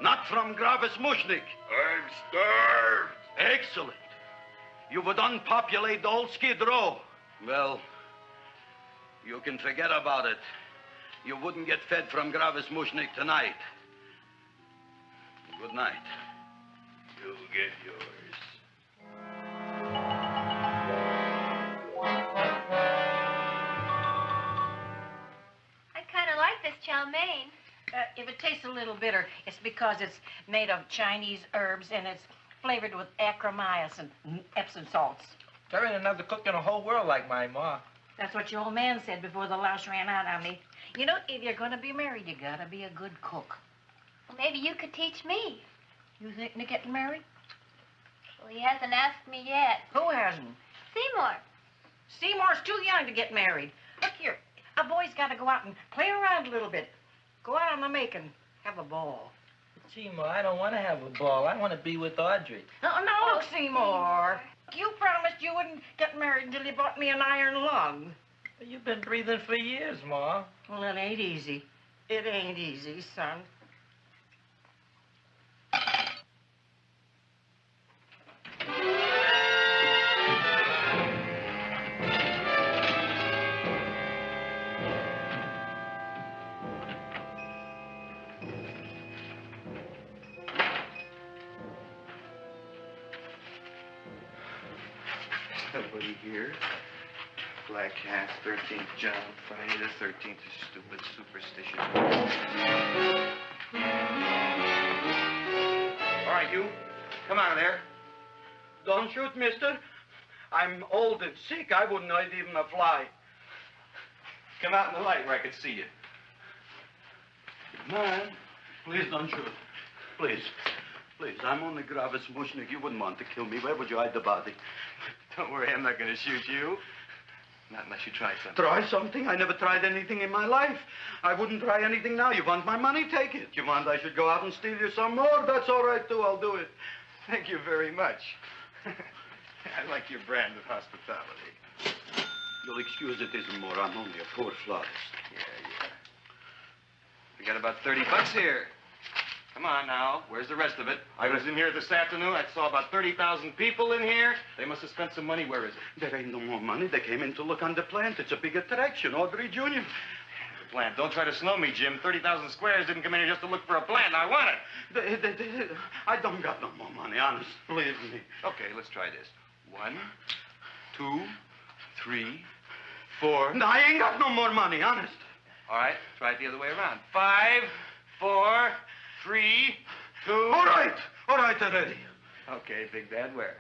Not from Gravis Mushnik. I'm starved. Excellent. You would unpopulate the old Skid Row. Well, you can forget about it. You wouldn't get fed from Gravis Mushnik tonight. Good night. You'll get yours. I kind of like this chow mein. If it tastes a little bitter, it's because it's made of Chinese herbs and it's flavored with acromycin and Epsom salts. There ain't another cook in the whole world like my ma. That's what your old man said before the louse ran out on me. You know, if you're going to be married, you got to be a good cook. Well, maybe you could teach me. You thinking of getting married? Well, he hasn't asked me yet. Who hasn't? Seymour. Seymour's too young to get married. Look here, a boy's got to go out and play around a little bit. Go out on the make and have a ball. Gee, Ma, I don't want to have a ball. I want to be with Audrey. No, look, Seymour. You promised you wouldn't get married until you bought me an iron lung. You've been breathing for years, Ma. Well, it ain't easy. It ain't easy, son. Nobody here. Black Cats, 13th John, Friday the 13th is stupid superstition. All right, you. Come out of there. Don't shoot, mister. I'm old and sick. I wouldn't hurt even a fly. Come out in the light where I can see you. Man, please don't shoot. Please. Please, I'm only Gravis Mushnik. You wouldn't want to kill me. Where would you hide the body? Don't worry, I'm not going to shoot you. Not unless you try something. Try something? I never tried anything in my life. I wouldn't try anything now. You want my money? Take it. You want I should go out and steal you some more? That's all right, too. I'll do it. Thank you very much. I like your brand of hospitality. You'll excuse it isn't more. I'm only a poor florist. Yeah. We got about $30 here. Come on now. Where's the rest of it? I was in here this afternoon. I saw about 30,000 people in here. They must have spent some money. Where is it? There ain't no more money. They came in to look on the plant. It's a big attraction. Audrey Jr. The plant. Don't try to snow me, Jim. 30,000 squares didn't come in here just to look for a plant. I want it. I don't got no more money, honest. Believe me. Okay, let's try this. 1, 2, 3, 4. No, I ain't got no more money, honest. All right, try it the other way around. 5, 4, 3, 2. All right, already. Okay, Big Bad, where?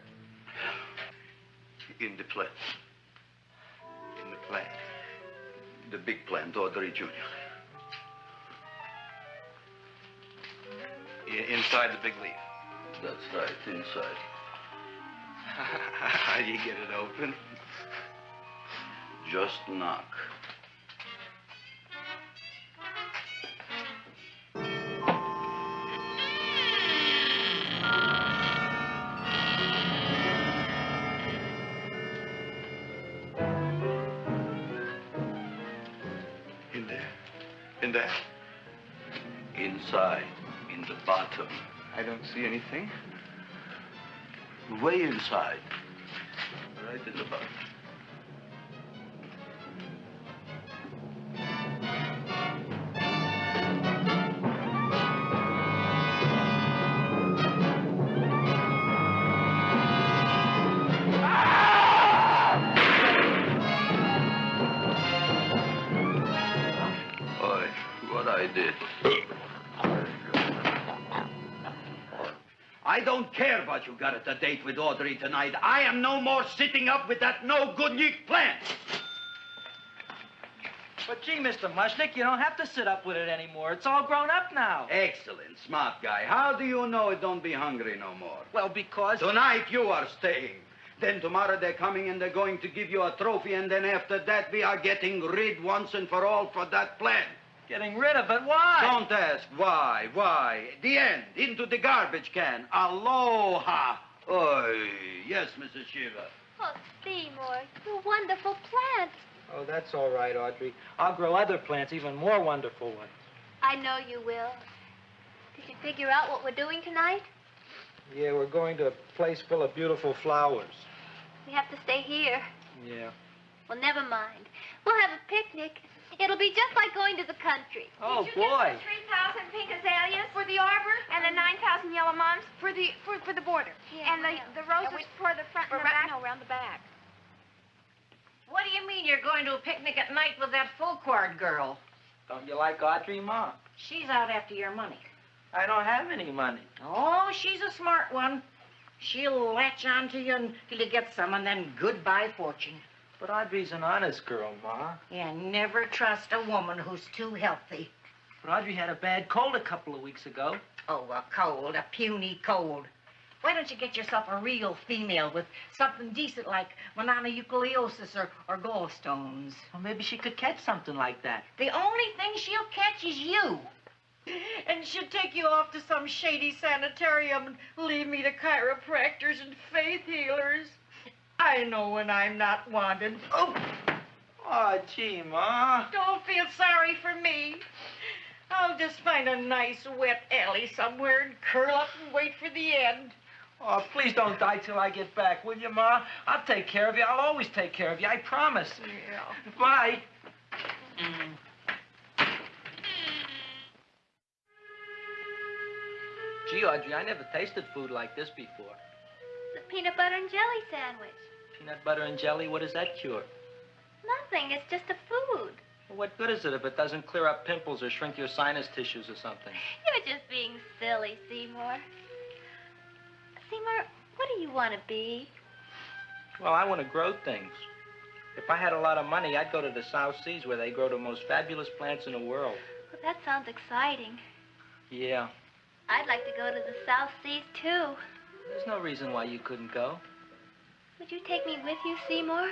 In the plant. In the plant. The big plant, Audrey Jr. Inside the big leaf. That's right, inside. How do you get it open? Just knock. In there? Inside, in the bottom. I don't see anything. Way inside. Right in the bottom. I don't care what you got at the date with Audrey tonight. I am no more sitting up with that no-good Nick plant. But gee, Mr. Mushnick, you don't have to sit up with it anymore. It's all grown up now. Excellent, smart guy. How do you know it don't be hungry no more? Well, because... Tonight you are staying. Then tomorrow they're coming and they're going to give you a trophy, and then after that we are getting rid once and for all for that plant. Getting rid of it? Why? Don't ask why. Why? The end. Into the garbage can. Aloha. Oy. Yes, Mrs. Shiva. Oh, Seymour, you wonderful plant. Oh, that's all right, Audrey. I'll grow other plants, even more wonderful ones. I know you will. Did you figure out what we're doing tonight? Yeah, we're going to a place full of beautiful flowers. We have to stay here. Yeah. Well, never mind. We'll have a picnic. It'll be just like going to the country. Oh, Did you boy. get the 3,000 pink azaleas for the arbor and the 9,000 yellow mums for for the border. Yeah, And the roses for the front and the back? No, around the back. What do you mean you're going to a picnic at night with that full-cord girl? Don't you like Audrey, Ma? She's out after your money. I don't have any money. Oh, she's a smart one. She'll latch onto you until you get some, and then goodbye fortune. But Audrey's an honest girl, Ma. Yeah, never trust a woman who's too healthy. But Audrey had a bad cold a couple of weeks ago. Oh, a cold, a puny cold. Why don't you get yourself a real female with something decent like mononucleosis or gallstones? Well, maybe she could catch something like that. The only thing she'll catch is you. And she'll take you off to some shady sanitarium and leave me to chiropractors and faith healers. I know when I'm not wanted. Oh, gee, Ma. Don't feel sorry for me. I'll just find a nice wet alley somewhere and curl up and wait for the end. Oh, please don't die till I get back, will you, Ma? I'll take care of you. I'll always take care of you. I promise. Yeah. Bye. Gee, Audrey, I never tasted food like this before. The peanut butter and jelly sandwich. Peanut butter and jelly, what does that cure? Nothing. It's just a food. Well, what good is it if it doesn't clear up pimples or shrink your sinus tissues or something? You're just being silly, Seymour. Seymour, what do you want to be? Well, I want to grow things. If I had a lot of money, I'd go to the South Seas where they grow the most fabulous plants in the world. Well, that sounds exciting. Yeah. I'd like to go to the South Seas, too. There's no reason why you couldn't go. Would you take me with you, Seymour?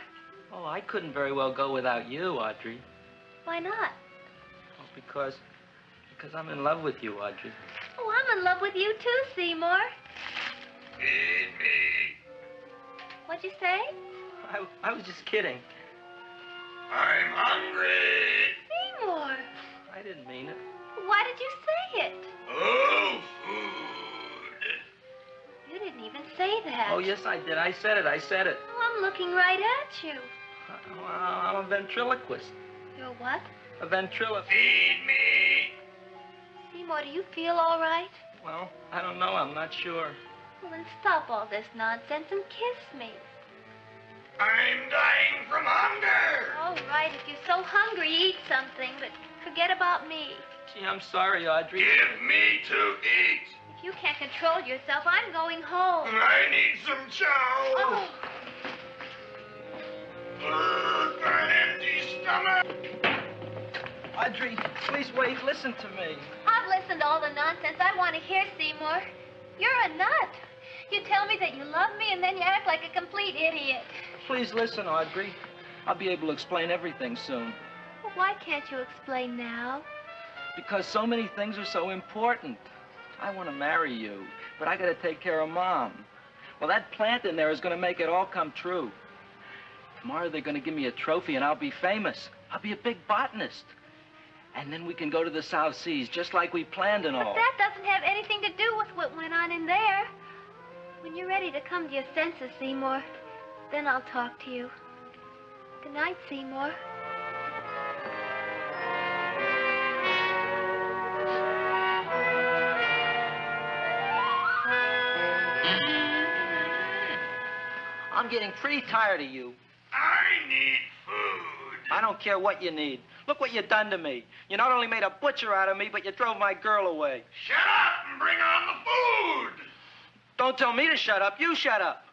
Oh, I couldn't very well go without you, Audrey. Why not? Oh, because I'm in love with you, Audrey. Oh, I'm in love with you, too, Seymour. Feed me. What'd you say? I was just kidding. I'm hungry. Seymour. I didn't mean it. Why did you say it? Oh, food. You didn't even say that. Oh, yes, I did. I said it. Oh, I'm looking right at you. Well, I'm a ventriloquist. You're what? A ventriloquist. Feed me. Seymour, do you feel all right? Well, I don't know. I'm not sure. Well, then stop all this nonsense and kiss me. I'm dying from hunger. All right, if you're so hungry, eat something, but forget about me. Gee, I'm sorry, Audrey. Give me to eat. If you can't control yourself, I'm going home. I need some chow. Oh. An empty stomach. Audrey, please wait. Listen to me. I've listened to all the nonsense I want to hear, Seymour. You're a nut. You tell me that you love me, and then you act like a complete idiot. Please listen, Audrey. I'll be able to explain everything soon. Well, why can't you explain now? Because so many things are so important. I want to marry you, but I got to take care of Mom. Well, that plant in there is going to make it all come true. Tomorrow they're going to give me a trophy, and I'll be famous. I'll be a big botanist. And then we can go to the South Seas, just like we planned and all. But that doesn't have anything to do with what went on in there. When you're ready to come to your senses, Seymour, then I'll talk to you. Good night, Seymour. I'm getting pretty tired of you. I need food. I don't care what you need. Look what you done to me. You not only made a butcher out of me, but you drove my girl away. Shut up and bring on the food. Don't tell me to shut up. You shut up.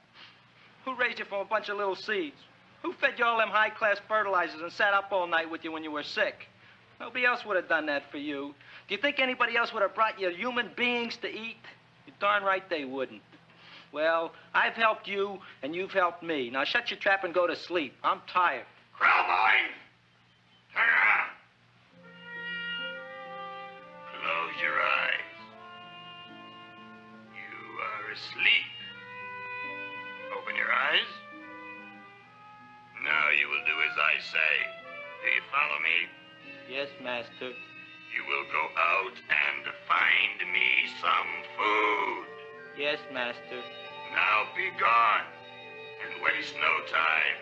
Who raised you from a bunch of little seeds? Who fed you all them high-class fertilizers and sat up all night with you when you were sick? Nobody else would have done that for you. Do you think anybody else would have brought you human beings to eat? You're darn right they wouldn't. Well, I've helped you, and you've helped me. Now shut your trap and go to sleep. I'm tired. Krellboy, turn around. Close your eyes. You are asleep. Open your eyes. Now you will do as I say. Do you follow me? Yes, master. You will go out and find me some food. Yes, master. Now be gone and waste no time.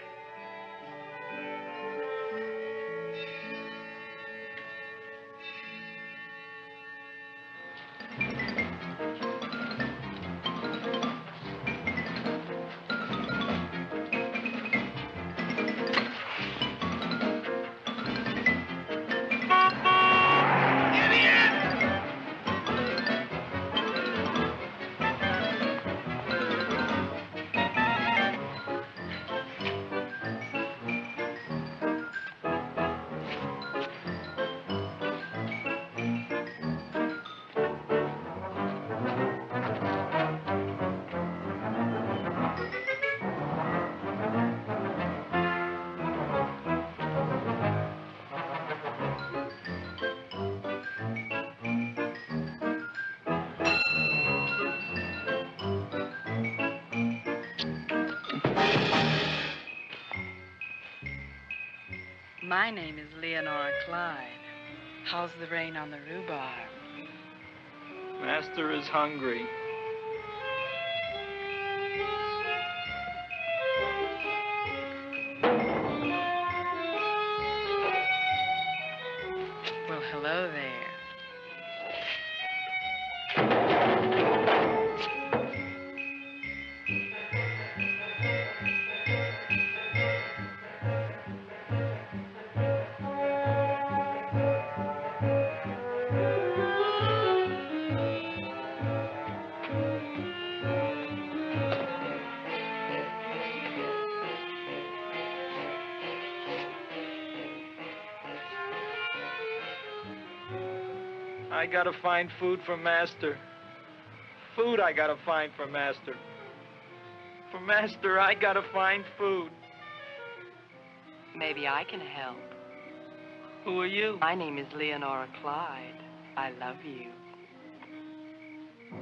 My name is Leonora Clyde. How's the rain on the rhubarb? Master is hungry. Well, hello there. I gotta find food for Master. Food I gotta find for Master. For Master, I gotta find food. Maybe I can help. Who are you? My name is Leonora Clyde. I love you.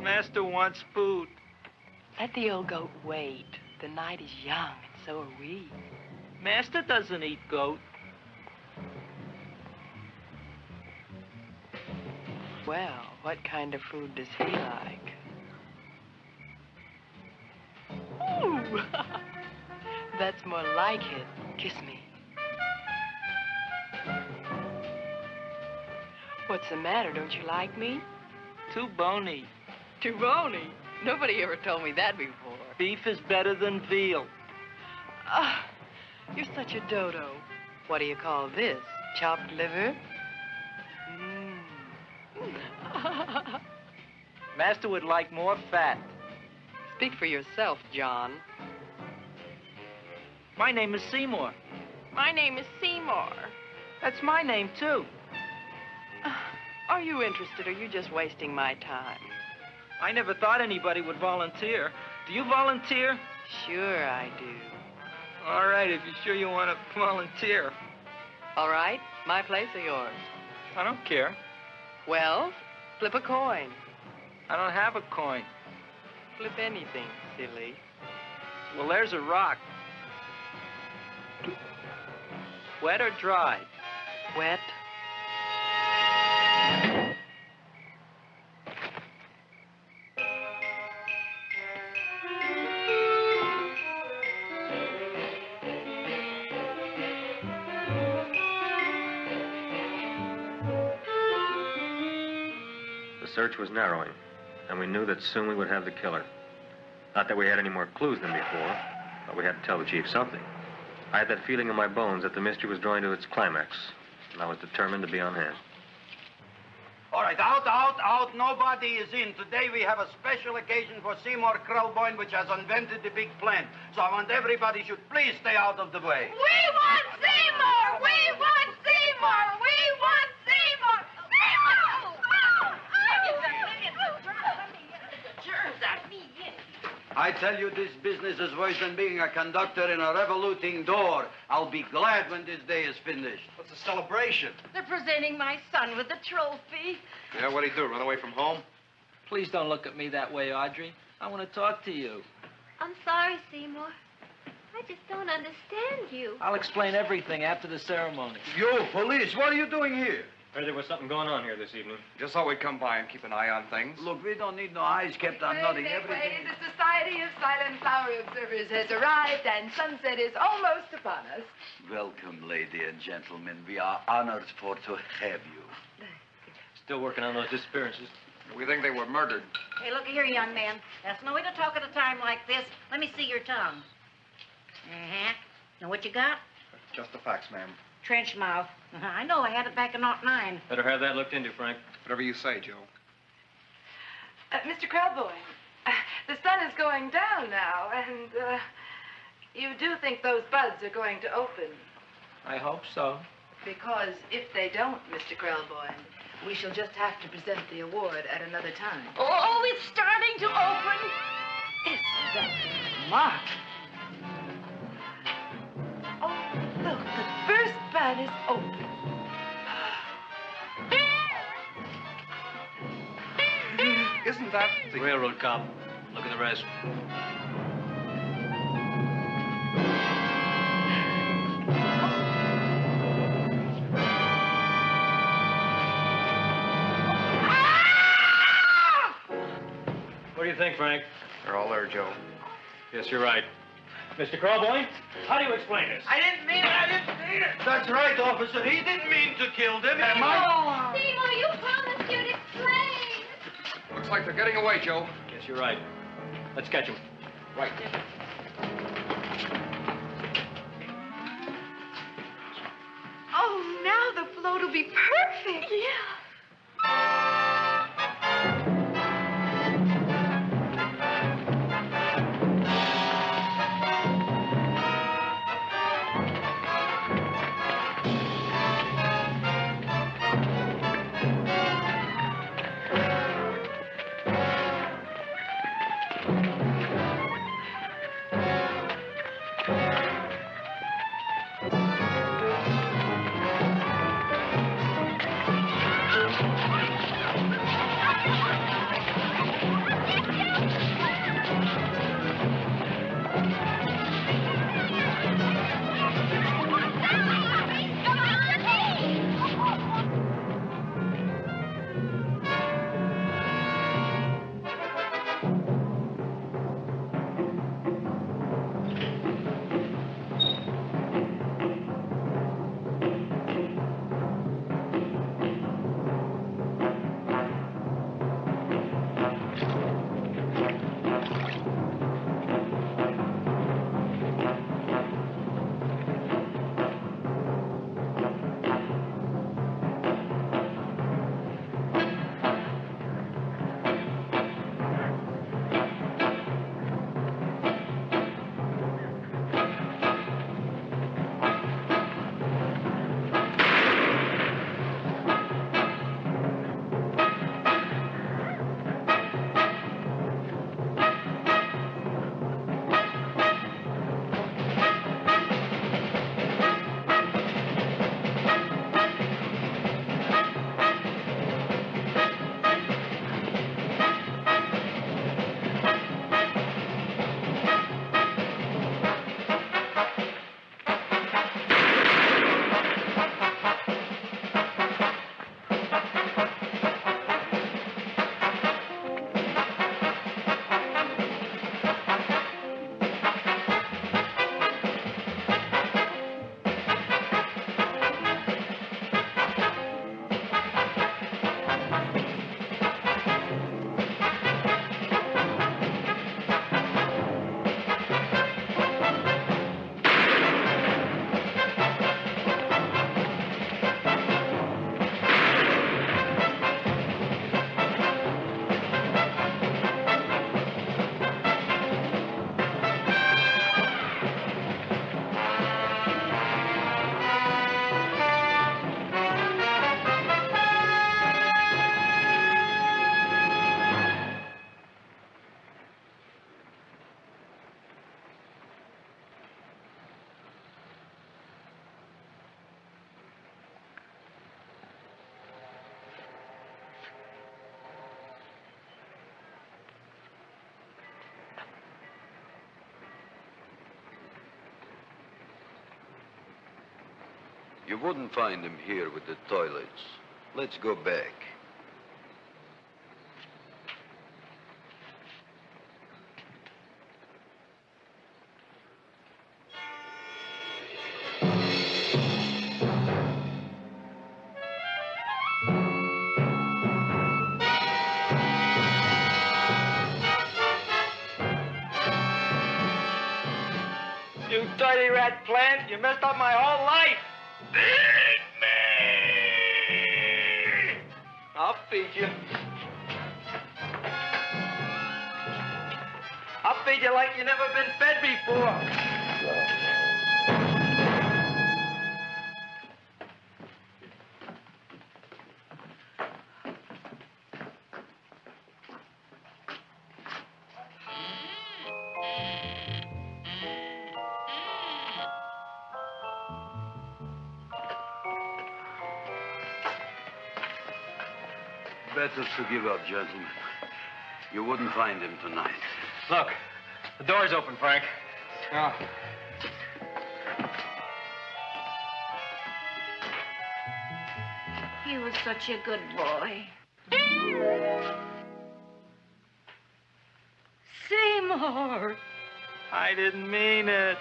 Master wants food. Let the old goat wait. The night is young, and so are we. Master doesn't eat goat. Well, what kind of food does he like? Ooh! That's more like it. Kiss me. What's the matter? Don't you like me? Too bony. Too bony? Nobody ever told me that before. Beef is better than veal. Ah, you're such a dodo. What do you call this? Chopped liver? Master would like more fat. Speak for yourself, John. My name is Seymour. My name is Seymour. That's my name, too. Are you interested, or are you just wasting my time? I never thought anybody would volunteer. Do you volunteer? Sure I do. All right, if you're sure you want to volunteer. All right, my place or yours? I don't care. Well, flip a coin. I don't have a coin. Flip anything, silly. Well, there's a rock. Wet or dry? Wet. The search was narrowing, and we knew that soon we would have the killer. Not that we had any more clues than before, but we had to tell the chief something. I had that feeling in my bones that the mystery was drawing to its climax, and I was determined to be on hand. All right, out. Nobody is in. Today we have a special occasion for Seymour Krelboyne, which has invented the big plan. So I want everybody should please stay out of the way. We want Seymour! We want Seymour! We want Seymour! Seymour! I tell you, this business is worse than being a conductor in a revoluting door. I'll be glad when this day is finished. What's the celebration? They're presenting my son with the trophy. Yeah, what'd he do, run away from home? Please don't look at me that way, Audrey. I want to talk to you. I'm sorry, Seymour. I just don't understand you. I'll explain everything after the ceremony. You, police, what are you doing here? Heard there was something going on here this evening. Just thought we'd come by and keep an eye on things. Look, we don't need no eyes kept on nothing. Everything. The Society of Silent Flower Observers has arrived, and sunset is almost upon us. Welcome, lady and gentlemen. We are honored for to have you. Still working on those disappearances. We think they were murdered. Hey, look here, young man. That's no way to talk at a time like this. Let me see your tongue. Uh-huh. Now, what you got? Just the facts, ma'am. Trench mouth. I know. I had it back in '09. Better have that looked into, Frank. Whatever you say, Joe. Mr. Krelboyne, the sun is going down now, and you do think those buds are going to open? I hope so. Because if they don't, Mr. Krelboyne, we shall just have to present the award at another time. Oh, it's starting to open. Isn't that smart? Oh, look, the first bud is open. Isn't that the railroad cop? Look at the rest. What do you think, Frank? They're all there, Joe. Yes, you're right. Mr. Krelboyne, how do you explain this? I didn't mean it. I didn't mean it. That's right, officer. He didn't mean to kill them. Am I? Seymour, you promised you'd explain. Looks like they're getting away, Joe. Yes, you're right. Let's catch him. Right. Oh, now the float will be perfect. Yeah. You wouldn't find him here with the toilets. Let's go back. You dirty rat plant. You messed up my whole life. I'll feed you. I'll feed you like you've never been fed before. Better to give up, gentlemen. You wouldn't find him tonight. Look, the door's open, Frank. Oh. He was such a good boy. heart. I didn't mean it.